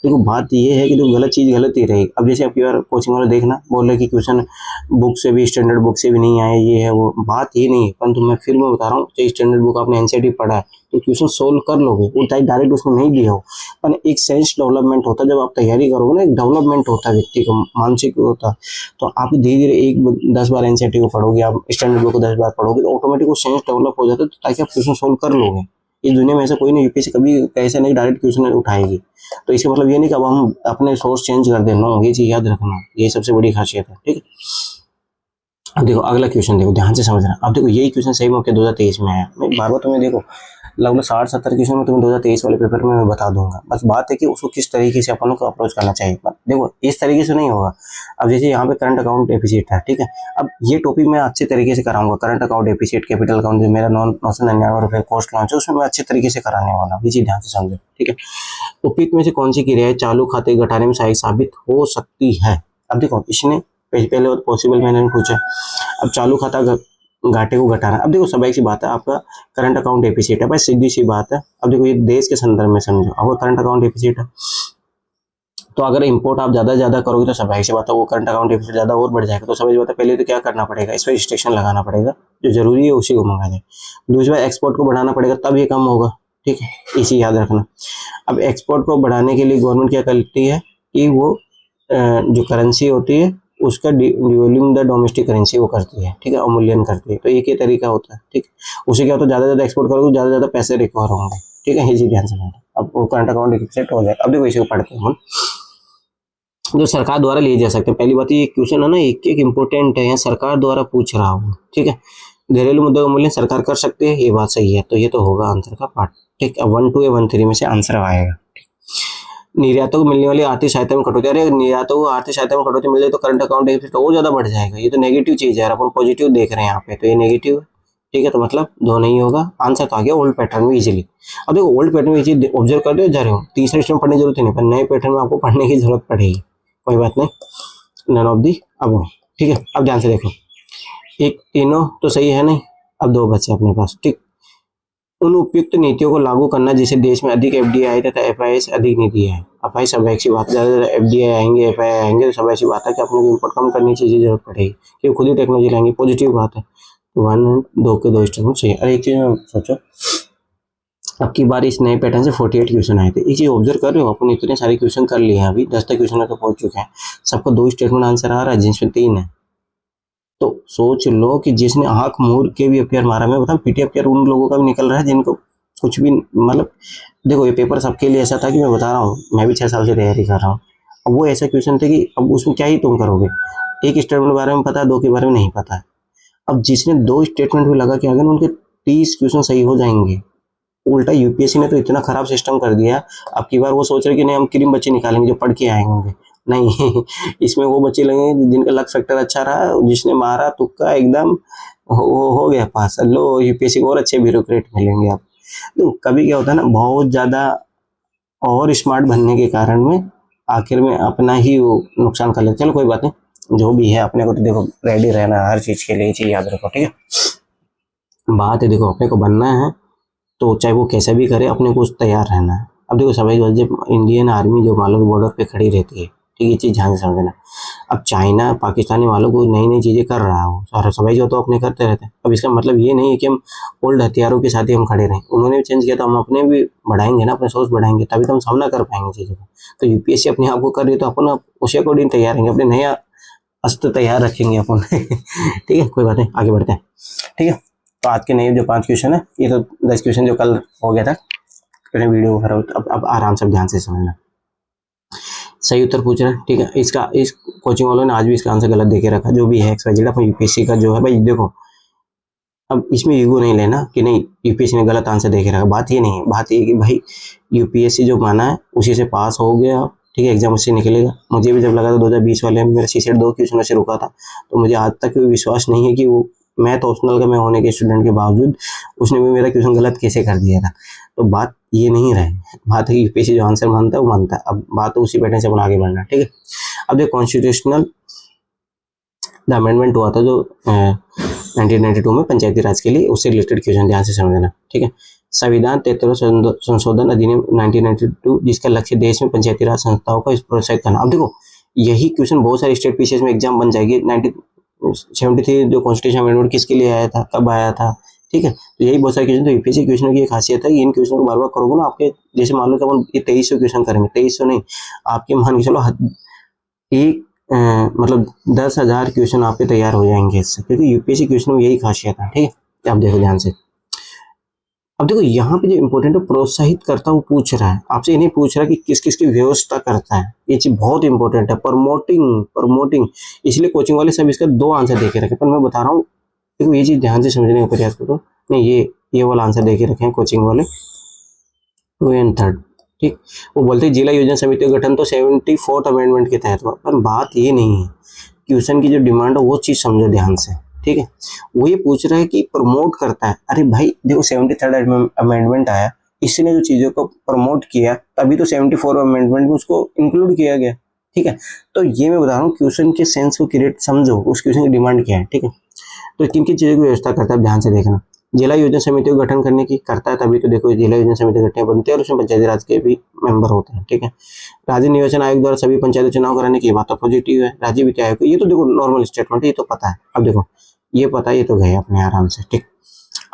देखो बात ये है कि जो गलत चीज़ गलत ही रहेगी। अब जैसे आपकी बार कोचिंग वाले देखना बोल रहे कि क्वेश्चन बुक से भी, स्टैंडर्ड बुक से भी नहीं आए, ये है वो, बात ये नहीं है। परंतु मैं फिर मैं बता रहा हूँ, चाहे स्टैंडर्ड बुक आपने एनसीईआरटी पढ़ा है तो क्वेश्चन सोल्व कर लोगे, वो चाहे डायरेक्ट उसमें नहीं दिया हो, पर एक सेंस डेवलपमेंट होता है। जब आप तैयारी करोगे ना, एक डेवलपमेंट होता है व्यक्ति का, मानसिक होता है। तो आप धीरे धीरे 10 बार एनसीईआरटी को पढ़ोगे, आप स्टैंडर्ड बुक को 10 बार पढ़ोगे, तो ऑटोमेटिक वो सेंस डेवलप हो जाता है, तो ताकि आप क्वेश्चन सोल्व कर लोगे। इस दुनिया में ऐसा कोई नहीं, यूपीएससी कभी ऐसा नहीं डायरेक्ट क्वेश्चन उठाएगी। तो इसका मतलब ये नहीं कि अब हम अपने सोर्स चेंज कर देना, ये चीज याद रखना, ये सबसे बड़ी खासियत है, ठीक है। अब देखो अगला क्वेश्चन, देखो ध्यान से समझना। अब देखो यही क्वेश्चन सही मौके 2023 में आया। मैं बार बार तुम्हें देखो लगभग 60-70 क्वेश्चन में तुम्हें 2023 वाले पेपर में मैं बता दूंगा। बस बात है कि उसको किस तरीके से अपन को अप्रोच करना चाहिए। देखो इस तरीके से नहीं होगा। अब जैसे यहाँ पे करंट अकाउंट डेफिसिट है, ठीक है। अब ये टॉपिक मैं अच्छे तरीके से कराऊंगा। Current account deficit, capital account, जो मेरा 999 कॉस्ट लॉन्च है, उसमें मैं अच्छे तरीके से कराने वाला हूँ। ये चीज ध्यान से समझो, ठीक है। उपयुक्त में से कौन सी क्रिया चालू खाते घटाने में सहायक साबित हो सकती है? अब देखो इसने पहले पॉसिबल मैंने पूछा। अब चालू खाता घाटे को घटाना। अब देखो स्वाभाविक सी बात है, आपका करंट अकाउंट डेफिसिट है, भाई सीधी सी बात है। अब देखो ये देश के संदर्भ में समझो, आपका करंट अकाउंट डेफिसिट है, तो अगर इंपोर्ट आप ज्यादा करोगे तो स्वाभाविक सी बात है वो करंट अकाउंट डेफिसिट ज्यादा और बढ़ जाएगा। तो स्वाभाविक बात है, पहले तो क्या करना पड़ेगा, इस पर रिस्ट्रिक्शन लगाना पड़ेगा, जो जरूरी है उसी को मंगा जाए। दूसरी बात, एक्सपोर्ट को बढ़ाना पड़ेगा, तब ये कम होगा, ठीक है, इसी याद रखना। अब एक्सपोर्ट को बढ़ाने के लिए गवर्नमेंट क्या करती है कि वो जो करेंसी होती है उसका डिवैल्यूइंग द डोमेस्टिक करेंसी वो करती है, ठीक है, अवमूल्यन करती है। तो एक ही तरीका होता है, ठीक है। उससे क्या होता है, ज्यादा एक्सपोर्ट करोगे, ज्यादा पैसे रिकवर होंगे, ठीक है, इसी ध्यान से रखना। अब वो करंट अकाउंट डिफिसिट हो जाए। अब देखो इसी को पढ़ते हैं हम, जो सरकार द्वारा लिए जा सकते हैं। पहली बात, ये क्वेश्चन है ना, एक एक इंपॉर्टेंट है, यहाँ सरकार द्वारा पूछ रहा हूँ, ठीक है। घरेलू मुद्दों का मूल्य सरकार कर सकती है, ये बात सही है, तो ये तो होगा आंसर का पार्ट, ठीक है। 1 2 या 1 3 में से आंसर आएगा। निर्यातों को मिलने वाली आर्थिक सहायता में कटौती, अरे निर्यातों को आर्थिक सहायता में कटौती मिल जाए तो करंट अकाउंट डेफिसिट और ज्यादा बढ़ जाएगा। ये तो नेगेटिव चीज है यार, अपन पॉजिटिव देख रहे हैं यहाँ पे, तो ये नेगेटिव है, ठीक है। तो मतलब दो नहीं होगा, आंसर तो आ गया ओल्ड पैटर्न में इजीली। अब देखो ओल्ड पैटर्न में ये चीज ऑब्जर्व कर जा रहे हो, तीसरे स्टेप पढ़ने की जरूरत नहीं, पर नए पैटर्न में आपको पढ़ने की जरूरत पड़ेगी, कोई बात नहीं, नन ऑफ दी अब, ठीक है। अब ध्यान से देखो, एक तीनों तो सही है नहीं, अब दो बचे अपने पास, ठीक। उन उपयुक्त नीतियों को लागू करना जिसे देश में अधिक एफडीआई तथा एफआईआई अधिक नीति है। अब भाई सब ऐसी बात, ज्यादा एफडीआई आएंगे, एफआईआई आएंगे, तो सब ऐसी बात है कि अपने को इम्पोर्ट कम करने की चीजें जरूरत पड़ेगी, कि खुद ही टेक्नोलॉजी लाएंगे, पॉजिटिव बात है। तो 1 2 के 2 स्टेटमेंट सही है। अरे एक चीज में सोचो, अब की बार इस नए पैटर्न से 48 क्वेश्चन आए थे। एक चीज ऑब्जर्व कर रहे हो, अपन इतने सारे क्वेश्चन कर लिए हैं, अभी 10 तक क्वेश्चन तो पहुंच चुके हैं, सबको 2 स्टेटमेंट आंसर आ रहा है, जिसमें 3 है। तो सोच लो कि जिसने आंख मूर के भी अपेयर मारा, मैं बताऊं पीटी अपेयर उन लोगों का भी निकल रहा है जिनको कुछ भी, मतलब देखो ये पेपर सबके लिए ऐसा था कि मैं बता रहा हूँ, मैं भी 6 साल से तैयारी कर रहा हूँ। अब वो ऐसा क्वेश्चन थे कि अब उसमें क्या ही तुम करोगे, एक स्टेटमेंट के बारे में पता है, 2 के बारे में नहीं पता है। अब जिसने 2 स्टेटमेंट भी लगा के आगे उनके 30 क्वेश्चन सही हो जाएंगे। उल्टा यूपीएससी ने तो इतना खराब सिस्टम कर दिया, अब की बार वो सोच रहे कि नहीं हम क्रीम बच्चे निकालेंगे जो पढ़ के आए होंगे, नहीं इसमें वो बच्चे लगेंगे जिनका लक फैक्टर अच्छा रहा, जिसने मारा तुक्का एकदम वो हो गया पास। लो यूपीएससी को और अच्छे ब्यूरोक्रेट मिलेंगे आप। तो कभी क्या होता है ना, बहुत ज्यादा और स्मार्ट बनने के कारण में आखिर में अपना ही वो नुकसान कर लेते। चलो कोई बात नहीं, जो भी है अपने को तो देखो रेडी रहना है हर चीज के लिए, चीज याद रखो, ठीक है। बात है देखो अपने को बनना है, तो चाहे वो कैसे भी करे अपने को तैयार रहना है। अब देखो सभी जब इंडियन आर्मी जो मान लो बॉर्डर पे खड़ी रहती है, ठीक है, ये चीज ध्यान से समझना। अब चाइना पाकिस्तानी वालों को नई नई चीजें कर रहा हो, और सभी जो तो अपने करते रहते हैं। अब इसका मतलब ये नहीं है कि हम ओल्ड हथियारों के साथ ही हम खड़े रहें, उन्होंने भी चेंज किया तो हम अपने भी बढ़ाएंगे ना, अपने सोच बढ़ाएंगे, तभी तो हम सामना कर पाएंगे चीजों का। तो यूपीएससी अपने आप को कर रही है, तो अपन उसी अकॉर्डिंग तैयार रहेंगे, अपने नया अस्त्र तैयार रखेंगे अपन ठीक है, कोई बात नहीं, आगे बढ़ते हैं, ठीक है। तो आज के नए जो 5 क्वेश्चन है, ये तो 10 क्वेश्चन जो कल हो गया था, मैंने वीडियो भरा, अब आराम से ध्यान से समझना। सही उत्तर पूछ रहे हैं, ठीक है। इसका इस कोचिंग वालों ने आज भी इसका आंसर गलत देके रखा, जो भी है एक्सवाइजेड अपन यूपीएससी का जो है भाई देखो, अब इसमें ईगो नहीं लेना कि नहीं यूपीएससी ने गलत आंसर देके रखा, बात ये नहीं है। बात ये कि भाई यूपीएससी जो माना है उसी से पास हो गया, ठीक है, एग्जाम उससे निकलेगा। मुझे भी जब लगा था 2020 वाले में मेरा सीसेट 2 क्वेश्चनों से रुका था, तो मुझे आज तक विश्वास नहीं है कि वो मैथ ऑप्शनल का मैं होने के स्टूडेंट के बावजूद उसने भी मेरा क्वेश्चन गलत कैसे कर दिया था। तो बात ये नहीं रहे, बात है कि यूपीएससी जो आंसर मानता है वो मानता है। अब बात तो उसी पैटर्न से अपन आगे बढ़ना, ठीक है। अब देखो कॉन्स्टिट्यूशनल द अमेंडमेंट हुआ था जो 1992 में पंचायती राज के लिए, उससे रिलेटेड क्वेश्चन ध्यान से समझना, ठीक है। संविधान 73 संशोधन अधिनियम 1992 जिसका लक्ष्य देश में पंचायती राज संस्थाओं को प्रोत्साहित करना। अब देखो यही क्वेश्चन बहुत सारे स्टेट पीसीएस में एग्जाम बन जाएगी। 1973 जो कॉन्स्टिट्यूशन अमेंडमेंट किसके लिए आया था, कब आया था, ठीक है। तो यही बहुत सारे क्वेश्चन, तो यूपीएससी क्वेश्चन की एक खासियत है, इन क्वेश्चन को बार बार करोगे ना आपके, जैसे मान लो कि अपन ये 2300 क्वेश्चन करेंगे, 2300 नहीं, आपके मान के चलो एक मतलब 10,000 क्वेश्चन आपके तैयार हो जाएंगे इससे, क्योंकि यूपीएससी क्वेश्चन में यही खासियत है, ठीक है। आप देखो ध्यान से, अब देखो यहाँ पे जो इंपॉर्टेंट है, प्रोत्साहित करता वो पूछ रहा है आपसे, ये नहीं पूछ रहा कि किस किस की व्यवस्था करता है, ये चीज बहुत इंपॉर्टेंट है। प्रमोटिंग प्रमोटिंग, इसलिए कोचिंग वाले सब इसका 2 आंसर देके रखे, पर मैं बता रहा हूँ देखो ये चीज ध्यान से समझने का प्रयास करो। नहीं, ये वाला आंसर देके रखे हैं कोचिंग वाले 2 एंड 3, ठीक। वो बोलते हैं जिला योजना समिति का गठन तो 74th अमेंडमेंट के तहत हुआ, पर बात ये नहीं है, क्वेश्चन की जो डिमांड है वो चीज समझो ध्यान से, ठीक है। वो ये पूछ रहा है कि प्रमोट करता है, अरे भाई देखो 73rd अमेंडमेंट आया, इसने जो चीजों को प्रमोट किया तभी तो 74 अमेंडमेंट में उसको इंक्लूड किया गया, ठीक है। तो ये मैं बता रहा हूँ क्वेश्चन के सेंस को क्रिएट समझो, उस क्वेश्चन की डिमांड क्या है, ठीक है। तो किन किन चीजों की व्यवस्था करता है ध्यान से देखना। जिला योजना समिति को गठन करने की करता है, तभी तो देखो जिला योजना समिति गठन बनती है और उसमें पंचायती राज के भी मेंबर होते हैं, ठीक है। राज्य निर्वाचन आयोग द्वारा सभी पंचायत चुनाव कराने की बात तो पॉजिटिव है। राज्य वित्त आयोग, ये तो देखो नॉर्मल स्टेटमेंट है, ये तो पता है। अब देखो ये पता है, ये तो गए अपने आराम से, ठीक।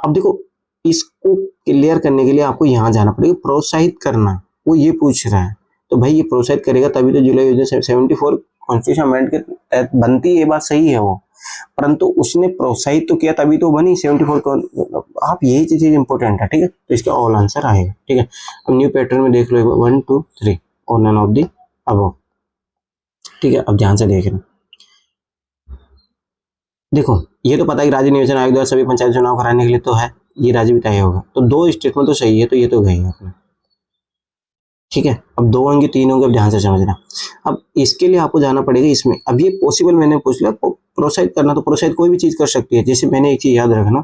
अब देखो इसको क्लियर करने के लिए आपको यहाँ जाना पड़ेगा, प्रोत्साहित करना, वो ये पूछ रहा है। तो भाई ये प्रोत्साहित करेगा तभी तो जिला योजना 74 कॉन्स्टिट्यूशन अमेंडमेंट के तहत बनती है, ये बात सही है वो, परंतु उसने प्रोत्साहित तो किया तभी तो बनी 74 को। आप यही चीज इंपॉर्टेंट है, ठीक है। तो इसका ऑल आंसर आएगा, ठीक है। अब न्यू पैटर्न में देख लो 1 2 3 और नन ऑफ दी अबव, ठीक है। अब ध्यान से देखना, देखो ये तो पता है कि राज्य निर्वाचन आयोग द्वारा सभी पंचायत चुनाव कराने के लिए तो है, ये राज्य वित्त आयोग होगा, तो 2 स्टेटमेंट तो सही है, तो ये तो गए अपने, ठीक है। अब 2 होंगे 3 होंगे, अब ध्यान से समझना। अब इसके लिए आपको जाना पड़ेगा इसमें, अब ये पॉसिबल मैंने पूछ लिया, प्रोत्साहित करना, तो प्रोत्साहित कोई भी चीज कर सकती है। जैसे मैंने एक चीज याद रखना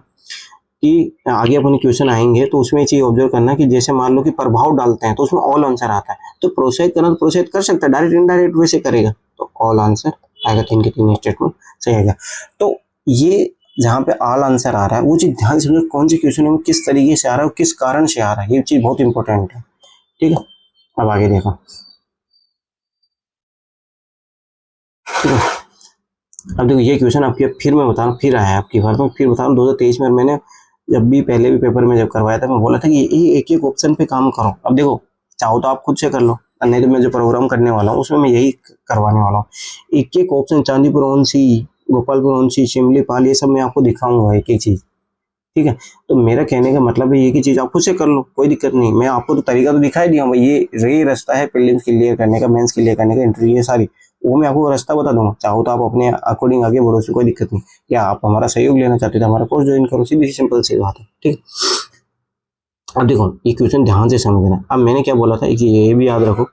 कि आगे अपन क्वेश्चन आएंगे तो उसमें चीज ऑब्जर्व करना कि जैसे मान लो कि प्रभाव डालते हैं तो उसमें ऑल आंसर आता है, तो प्रोत्साहित करना तो प्रोत्साहित कर सकता है, डायरेक्ट इनडायरेक्ट वैसे करेगा, तो ऑल आंसर आएगा, 3 के 3 स्टेटमेंट सही आएगा। तो ये जहाँ पे ऑल आंसर आ रहा है वो चीज ध्यान से समझो, कौन से क्वेश्चन में किस तरीके से आ रहा है, किस कारण से आ रहा है, ये चीज बहुत इंपॉर्टेंट है, ठीक है। अब आगे देखो, ठीक है। अब देखो ये क्वेश्चन आपके, फिर मैं बता रहा हूँ, फिर आया आपकी बार में, फिर बता रहा हूँ 2023 में मैंने जब भी पहले भी पेपर में जब करवाया था, मैं बोला था कि ये एक एक ऑप्शन पे काम करो। अब देखो चाहो तो आप खुद से कर लो, नहीं तो मैं जो प्रोग्राम करने वाला हूँ उसमें मैं यही करवाने वाला हूँ, एक एक ऑप्शन, चांदीपुर ऑनसी, गोपालपुर ऑनसी, शिमलीपाल, ये सब मैं आपको दिखाऊंगा एक एक चीज, ठीक है। तो मेरा कहने का मतलब है ये की चीज आप खुद से कर लो, कोई दिक्कत नहीं, मैं आपको तो तरीका तो दिखाई दिया भाई, ये रास्ता है प्रीलिम्स क्लियर करने का, मेंस क्लियर करने का, इंटरव्यू, ये सारी वो मैं आपको रास्ता बता दूंगा। चाहो तो आप अपने अकॉर्डिंग आगे बढ़ो, से कोई दिक्कत नहीं, या आप हमारा सहयोग लेना चाहते थे हमारा कोर्स ज्वाइन करो, सीधी सिंपल सी बात है, ठीक है। अब देखो ये क्वेश्चन ध्यान से समझना। अब मैंने क्या बोला था कि ये भी याद रखो,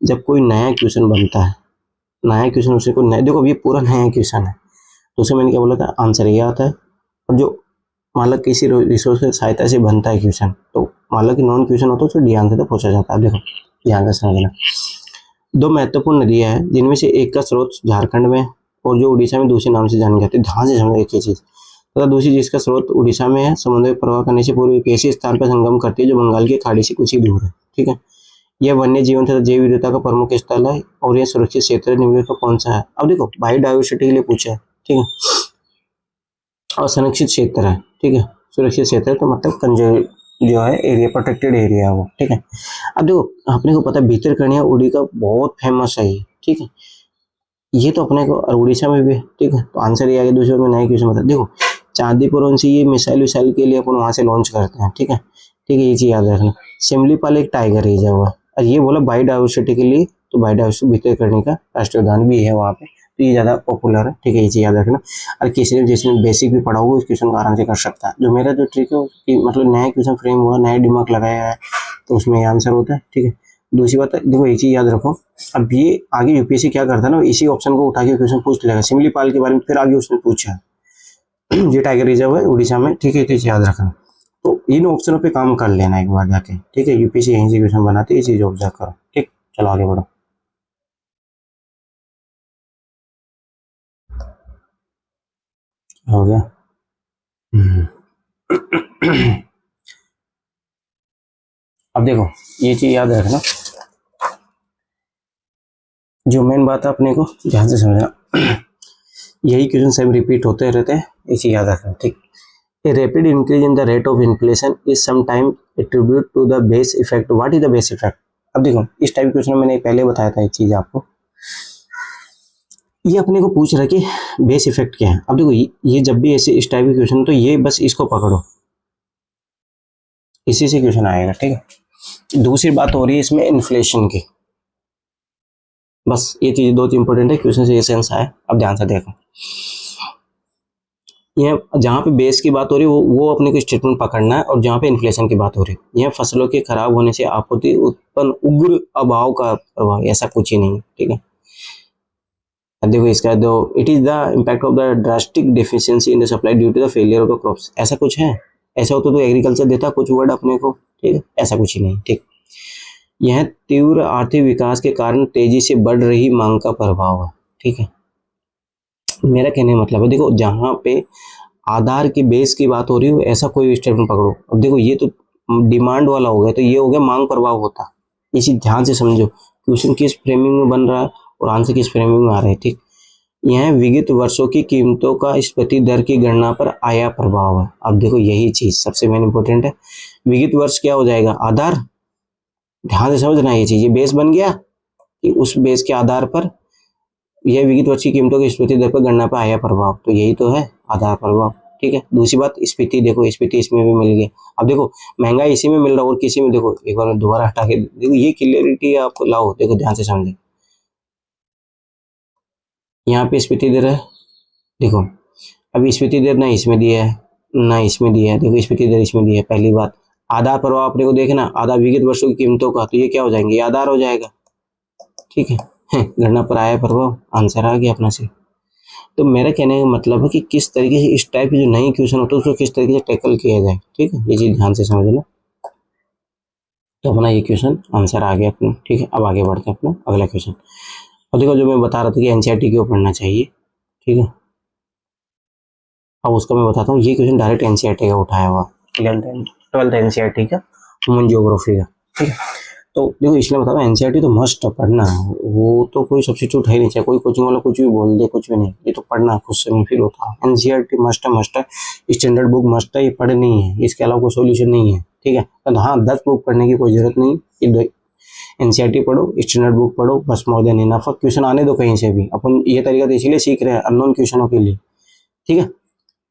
जब कोई नया क्वेश्चन बनता है, नया क्वेश्चन उसे कोई नया, देखो ये पूरा नया क्वेश्चन है, तो उसे मैंने क्या बोला था, आंसर ये आता है। और जो मान लो किसी रिसोर्स की सहायता से बनता है क्वेश्चन, तो मान लो कि नॉन क्वेश्चन होता है तो डी आंसर तक पूछा जाता है। देखो ध्यान से समझना, 2 महत्वपूर्ण नदियां हैं जिनमें से एक का स्रोत झारखंड में और जो उड़ीसा में दूसरे नाम से जानी जाती है, ध्यान से समझो एक ही चीज, तथा दूसरी जिसका स्रोत उड़ीसा में है, समुद्र में प्रवाह करने से पूर्व एक ऐसे स्थान पर संगम करती है जो बंगाल की खाड़ी से कुछ ही दूर है, ठीक है। यह वन्य जीवन तथा जैव विविधता का प्रमुख स्थल है और यह सुरक्षित क्षेत्र निम्नलिखित में कौन सा है। अब देखो बायोडाइवर्सिटी के लिए पूछा है, ठीक है, और संरक्षित क्षेत्र है, ठीक है। सुरक्षित क्षेत्र है तो मतलब कंजर्व जो है एरिया, प्रोटेक्टेड एरिया है वो, ठीक है। अब देखो अपने को पता है भीतरकनिया उड़ी का बहुत फेमस है ये, ठीक है। ये तो अपने को उड़ीसा में भी है, ठीक है। तो आंसर ये आ गया। दूसरे में नया क्वेश्चन बता, देखो चांदीपुर से ये मिसाइल विसाइल के लिए अपन वहां से लॉन्च करते हैं, ठीक है, ठीक है, ये चीज याद रखना। शिमलीपाल एक टाइगर रिजर्व है, और ये बोला बायोडाइवर्सिटी के लिए, तो बायोडाइवर्सिटी भीतरकनिका का राष्ट्रीय उद्यान भी है वहाँ पे, तो ये ज्यादा पॉपुलर है, ठीक है, ये चीज याद रखना। और किसी ने जिसने बेसिक भी पढ़ा होगा इस क्वेश्चन को आराम से कर सकता है। जो मेरा जो ट्रिक है कि मतलब नया क्वेश्चन फ्रेम हुआ, नया दिमाग लगाया है, तो उसमें आंसर होता है, ठीक है। दूसरी बात है, देखो एक चीज याद रखो, अब ये आगे यूपीएससी क्या करता है ना, इसी ऑप्शन को उठा के क्वेश्चन पूछ लेगा, शिमलीपाल के बारे में फिर आगे उसने पूछा है ये टाइगर रिजर्व है उड़ीसा में, ठीक है, तो याद रखना। तो इन ऑप्शनों पे काम कर लेना एक बार जाके, ठीक है। यूपीएससी यहीं से क्वेश्चन बनाते हैं, ये चीज ऑब्जर्व करो, ठीक। चलो आगे बढ़ो। हो गया। अब देखो ये चीज याद रखना, जो मेन बात है अपने को ध्यान से समझना, यही क्वेश्चन सेम रिपीट होते रहते हैं, ये चीज याद रखना, ठीक। A rapid increase in the rate of inflation is sometimes attributed to the base effect. What is the base effect? अब देखो इस टाइप क्वेश्चन में मैंने पहले बताया था एक चीज आपको, ये अपने को पूछ रहा है कि बेस इफेक्ट क्या है। अब देखो ये जब भी ऐसे इस टाइप के क्वेश्चन, तो ये बस इसको पकड़ो, इसी से क्वेश्चन आएगा, ठीक है। दूसरी बात हो रही है इसमें इन्फ्लेशन की, बस ये चीज दो तीन इंपॉर्टेंट है, क्वेश्चन से ये सेंस आया। अब ध्यान से देखो, यह जहाँ पे बेस की बात हो रही है वो अपने को स्टेटमेंट पकड़ना है, और जहाँ पे इन्फ्लेशन की बात हो रही है, यह फसलों के खराब होने से आपूर्ति उत्पन्न उग्र अभाव का प्रभाव, ऐसा कुछ ही नहीं, ठीक है। अब देखो इसका दो, it is the impact of the drastic deficiency in the supply due to the failure of the crops, ऐसा कुछ है? ऐसा होता तो एग्रीकल्चर देता कुछ वर्ड अपने को, ठीक है, ऐसा कुछ ही नहीं, ठीक। यह तीव्र आर्थिक विकास के कारण तेजी से बढ़ रही मांग का प्रभाव है, ठीक है। मेरा कहने का मतलब है, देखो जहाँ पे आधार की बेस की बात हो रही हो, ऐसा कोई स्टेटमेंट पकड़ो। अब देखो ये तो डिमांड वाला हो गया, तो ये हो गया मांग प्रभाव होता, इसी ध्यान से समझो क्वेश्चन किस फ्रेमिंग में बन रहा है और आंसर किस फ्रेमिंग में आ रहा है, ठीक। यह विगत वर्षों की कीमतों का स्फीति दर की गणना पर आया प्रभाव है। अब देखो यही चीज सबसे मेन इंपॉर्टेंट है, विगत वर्ष क्या हो जाएगा? आधार। ध्यान से समझना ये चीज, ये बेस बन गया कि उस बेस के आधार पर यह विगत वर्ष की कीमतों की स्फीति दर पर गणना पर आया प्रभाव, तो यही तो है आधार प्रभाव, ठीक है। दूसरी बात स्फीति, देखो स्फीति इसमें भी मिल गया। अब देखो महंगाई इसी में मिल रहा है और किसी में, देखो एक बार दोबारा हटा के देखो, ये क्लियरिटी आपको लाओ, देखो ध्यान से समझे, यहाँ पे स्फीति दर है, देखो अभी स्फीति दर ना इसमें दिया है ना इसमें दिया है, देखो स्फीति दर इसमें दिया है। पहली बात आधार प्रभाव अपने को देखना, आधा विगत वर्षों की कीमतों का, तो ये क्या हो जाएंगे? ये आधार हो जाएगा, ठीक है। गणना पर आया प्रभाव, आंसर आ गया अपना से। तो मेरा कहने का मतलब है कि किस तरीके से इस टाइप के जो नई क्वेश्चन होते हैं उसको किस तरीके से टैकल किया जाए, ठीक है, ये चीज ध्यान से समझना। तो अपना ये क्वेश्चन आंसर आ गया अपना, ठीक है। अब आगे बढ़ते हैं अपना अगला क्वेश्चन। और देखो जो मैं बता रहा था कि एनसीईआरटी क्यों पढ़ना चाहिए, ठीक है, अब उसका मैं बताता हूँ। ये क्वेश्चन डायरेक्ट एनसीईआरटी का उठाया हुआ, 11th 12th एनसीईआरटी का, ह्यूमन ज्योग्राफी का, ठीक है। तो देखो इसलिए बता रहा हूँ एनसीईआरटी तो मस्ट पढ़ना है, वो तो कोई सब्सिट्यूट है नहीं, चाहे कोई कोचिंग वाला कुछ भी बोल दे, कुछ भी नहीं, ये तो पढ़ना खुद से मैं फील होता है। एनसीईआरटी मस्ट है, स्टैंडर्ड बुक मस्ट है, ये पढ़नी है, इसके अलावा कोई सोल्यूशन नहीं है, ठीक है। तो हाँ 10 बुक पढ़ने की कोई जरूरत नहीं, ये एनसीईआरटी पढ़ो, स्टैंडर्ड बुक पढ़ो, बस मोर देन इनफ। क्वेश्चन आने दो कहीं से भी, अपन ये तरीका तो इसीलिए सीख रहे हैं अननोन क्वेश्चनों के लिए, ठीक है।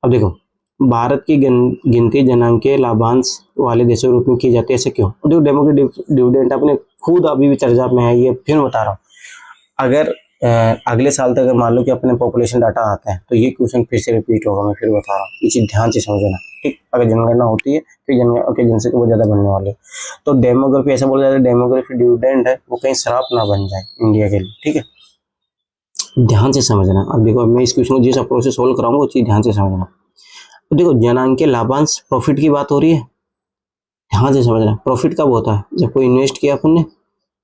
अब देखो भारत की गिनती जनांकीय लाभांश वाले देशों के रूप में की जाती है, ऐसे क्यों? देखो डेमोक्रेटिक डिविडेंड अपने खुद अभी भी चर्चा में है, ये फिर बता रहा हूँ। अगर अगले साल तक अगर मान लो कि अपने पॉपुलेशन डाटा आता है, तो ये क्वेश्चन फिर से रिपीट होगा, मैं फिर बता रहा हूँ, ये चीज ध्यान से समझना, ठीक। अगर जनगणना होती है तो जनसंख्या बहुत ज्यादा बढ़ने वाली है, तो डेमोग्राफी ऐसा बोला जाता है, डेमोग्राफी डिविडेंड है, वो कहीं श्राप ना बन जाए इंडिया के लिए, ठीक है, ध्यान से समझना। अब देखो मैं इस क्वेश्चन को जिस अप्रोच से सोल्व कराऊंगा वो चीज ध्यान से समझना। तो देखो जनांकीय लाभांश प्रॉफिट की बात हो रही है, ध्यान से समझना। प्रॉफिट कब होता है? जब कोई इन्वेस्ट किया अपन ने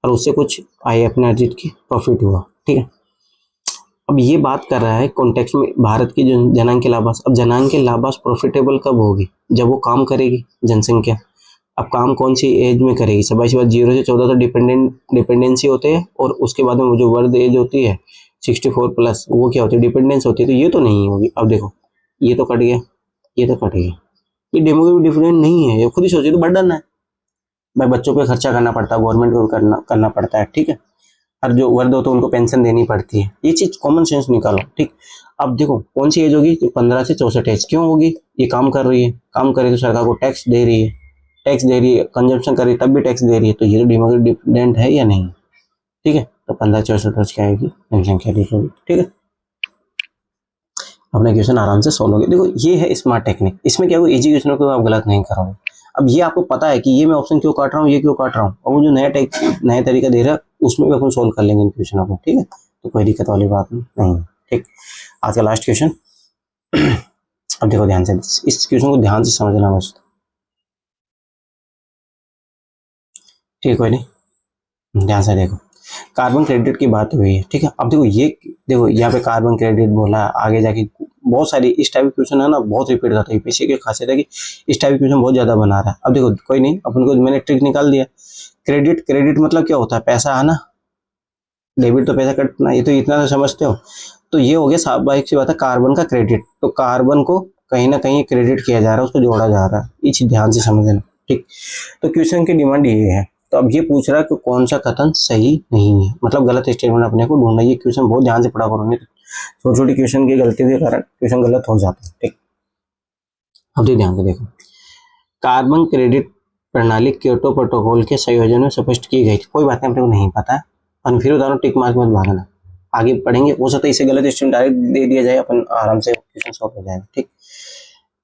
और उससे कुछ आय अपने अर्जित की, प्रॉफिट हुआ, ठीक है। अब ये बात कर रहा है कॉन्टेक्स्ट में भारत की जो जनांकीय लाभांश। अब जनांकीय लाभांश प्रॉफिटेबल कब होगी? जब वो काम करेगी जनसंख्या। अब काम कौन सी एज में करेगी? सब बात 0 से 14 तो डिपेंडेंसी होते हैं, और उसके बाद में वो जो वर्ध एज होती है 64+ वो क्या होती है? डिपेंडेंस होती है, तो ये तो नहीं होगी। अब देखो ये तो कट गया, ये तो कट गया, ये डेमोग्राफी डिफरेंट नहीं है, ये खुद ही सोचिए, तो बर्डन है भाई, बच्चों पे खर्चा करना पड़ता है, गवर्नमेंट को करना पड़ता है, ठीक है। और जो वर्द हो तो उनको पेंशन देनी पड़ती है, ये चीज कॉमन सेंस निकालो, ठीक। अब देखो कौन सी एज होगी? 15 से 64 एज। क्यों होगी? ये काम कर रही है, काम करे तो सरकार को टैक्स दे रही है, टैक्स दे रही है, कंजम्पशन कर रही है तब भी टैक्स दे रही है, तो ये तो डेमोग्राफी डिपेंडेंट है या नहीं? ठीक है, तो 15 64 वर्ष की आएगी जनसंख्या, ठीक होगी, ठीक है। अपना क्वेश्चन आराम से सोल्व हो गया। देखो ये है स्मार्ट टेक्निक, इसमें क्या होगा, इजी क्वेश्चनों को आप गलत नहीं करोगे। अब ये आपको पता है कि ये मैं ऑप्शन क्यों काट रहा हूँ, ये क्यों काट रहा हूँ, और वो जो नया तरीका दे रहा है उसमें भी अपन सोल्व कर लेंगे इन क्वेश्चनों को, ठीक है। तो कोई दिक्कत वाली बात नहीं, ठीक। आज का लास्ट क्वेश्चन। अब देखो ध्यान से, इस क्वेश्चन को ध्यान से समझना बस, ठीक, कोई नहीं, ध्यान से देखो। कार्बन क्रेडिट की बात हुई है, ठीक है। अब देखो ये, देखो यहाँ पे कार्बन क्रेडिट बोला, आगे जाके बहुत सारी इस टाइप के क्वेश्चन है ना, बहुत रिपीट करता है यूपीएससी की खासियत है कि इस टाइप के क्वेश्चन बहुत ज्यादा बना रहा है। अब देखो कोई नहीं, अपन को मैंने ट्रिक निकाल दिया। क्रेडिट, क्रेडिट मतलब क्या होता है, पैसा आना, डेबिट तो पैसा कटना, ये तो इतना तो समझते हो। तो ये हो गया स्वाभाविक सी बात है कार्बन का क्रेडिट, तो कार्बन को कहीं ना कहीं क्रेडिट किया जा रहा है, उसको जोड़ा जा रहा है, ये चीज ध्यान से समझ लेना, ठीक। तो क्वेश्चन की डिमांड ये है, तो अब ये पूछ रहा है कि कौन सा कथन सही नहीं है, मतलब गलत स्टेटमेंट अपने को ढूंढना। ये क्वेश्चन बहुत ध्यान से पढ़ा करो, नहीं छोटी छोटी क्वेश्चन की गलती के कारण क्वेश्चन गलत हो जाता है, ठीक। अब तो ध्यान से देखो, कार्बन क्रेडिट प्रणाली क्योटो प्रोटोकॉल के संयोजन में स्पष्ट की गई थी। कोई बात नहीं, अपने को नहीं पता है, अपन फिर उदाहरण टिक मार्क मत भागना, आगे पढ़ेंगे, हो सकता है इसे गलत स्टेटमेंट डायरेक्ट दे दिया जाए, अपन आराम से क्वेश्चन सॉल्व हो जाएगा, ठीक।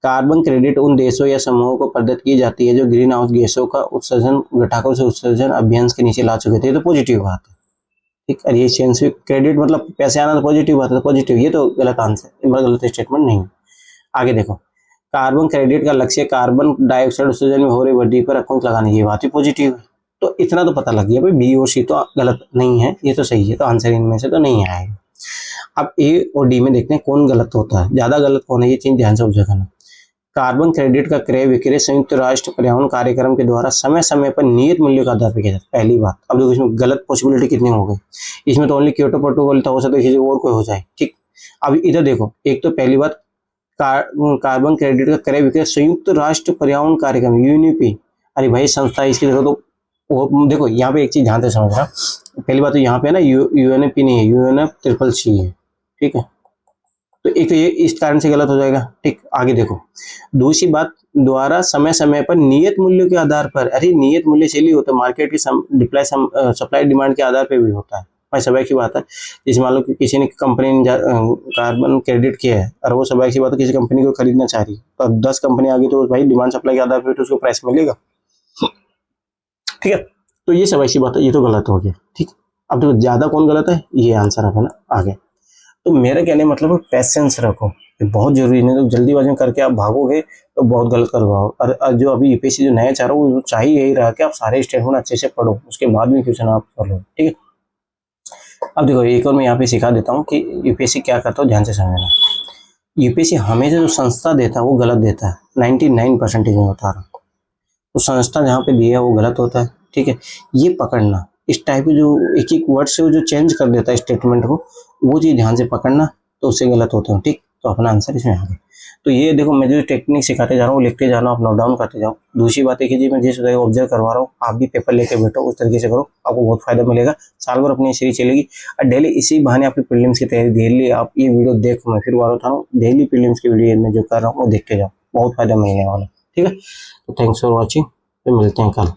कार्बन क्रेडिट उन देशों या समूहों को प्रदत्त की जाती है जो ग्रीन हाउस गैसों का उत्सर्जन घटाकर से उत्सर्जन अभियान के नीचे ला चुके थे। ये तो पॉजिटिव बात है, ठीक। और ये चेंज क्रेडिट मतलब पैसे आना, तो पॉजिटिव बात है, पॉजिटिव, ये तो गलत आंसर, गलत स्टेटमेंट नहीं। आगे देखो, कार्बन क्रेडिट का लक्ष्य कार्बन डाइऑक्साइड उत्सर्जन में हो रही वृद्धि पर अंकुश लगाने की, बात ही पॉजिटिव है। तो इतना तो पता लग गया भाई, बी और सी तो गलत नहीं है, ये तो सही है, तो आंसर इनमें से तो नहीं आएगा। अब ए और डी में देखते हैं कौन गलत होता है, ज्यादा गलत कौन है, ये चीज ध्यान से ऑब्जर्व करना। कार्बन क्रेडिट का क्रय विक्रय संयुक्त राष्ट्र पर्यावरण कार्यक्रम के द्वारा समय समय पर नियत मूल्य के आधार पर किया जाता है, पहली बात। अब देखो इसमें गलत पॉसिबिलिटी कितनी हो गई, इसमें तो ओनली क्योटो प्रोटोकॉल था, हो सकता है और कोई हो जाए, ठीक। अब इधर देखो, एक तो पहली बात कार्बन क्रेडिट का क्रय विक्रय संयुक्त राष्ट्र पर्यावरण कार्यक्रम यूएनईपी, अरे भाई संस्था इसकी देखो, तो वो देखो यहाँ पे एक चीज ध्यान से समझना, पहली बात तो यहाँ पे ना यूएनईपी नहीं है, यूएनएफसीसीसी है, ठीक है। तो एक तो ये इस कारण से गलत हो जाएगा, ठीक। आगे देखो, दूसरी बात, द्वारा समय समय पर नियत मूल्यों के आधार पर, अरे नियत मूल्य चलिए होता है, मार्केट की सप्लाई डिमांड के आधार पर भी होता है भाई, स्वाभाविक की बात है। जैसे मान लो कि किसी ने कंपनी ने कार्बन क्रेडिट किया है, और वो स्वाभाविक की बात है किसी कंपनी को खरीदना चाह रही है, तो अब 10 कंपनी आ गई, तो भाई डिमांड सप्लाई के आधार पर तो उसको प्राइस मिलेगा, ठीक है। तो ये स्वाभाविक सी बात है, ये तो गलत हो गया, ठीक। अब देखो ज्यादा कौन गलत है, ये आंसर है ना आगे। तो मेरा कहने मतलब पेशेंस रखो, ये बहुत जरूरी है, तो जल्दीबाजी में करके आप भागोगे तो बहुत गलत करोगे। और जो अभी यूपीएससी जो नया चाह रहा हूँ, वो चाहिए यही रहा कि आप सारे स्टेटमेंट अच्छे से पढ़ो, उसके बाद में क्वेश्चन आप कर लो, ठीक है। अब देखो एक और मैं यहाँ पे सिखा देता हूँ कि यूपीएससी क्या करता है, ध्यान से समझना। यूपीएससी हमेशा जो संस्था देता है वो गलत देता है, 99% में बता रहा हूँ। तो संस्था जहाँ पे दिया है वो गलत होता है, ठीक है। ये पकड़ना, इस टाइप के जो एक एक वर्ड से वो जो चेंज कर देता है स्टेटमेंट को, वो चीज ध्यान से पकड़ना, तो उससे गलत होता है, ठीक। तो अपना आंसर इसमें आ गया। तो ये देखो मैं जो टेक्निक सिखाते जा रहा हूँ, लिखते जा रहा हूँ, आप नोट डाउन करते जाओ। दूसरी बात है कि जी मैं जिस तरह ऑब्जर्व करवा रहा हूँ, आप भी पेपर लेके बैठो, उस तरीके से करो, आपको बहुत फायदा मिलेगा। साल भर अपनी सीरीज चलेगी, और डेली इसी बहाने आपकी प्रीलिम्स की तैयारी, डेली आप ये वीडियो देखो, मैं फिर बार बता रहा हूँ, डेली प्रीलिम्स की वीडियो में जो कर रहा हूँ वो देखते जाओ, बहुत फायदा मिलने वाला, ठीक है। तो थैंक्स फॉर वॉचिंग, फिर मिलते हैं कल।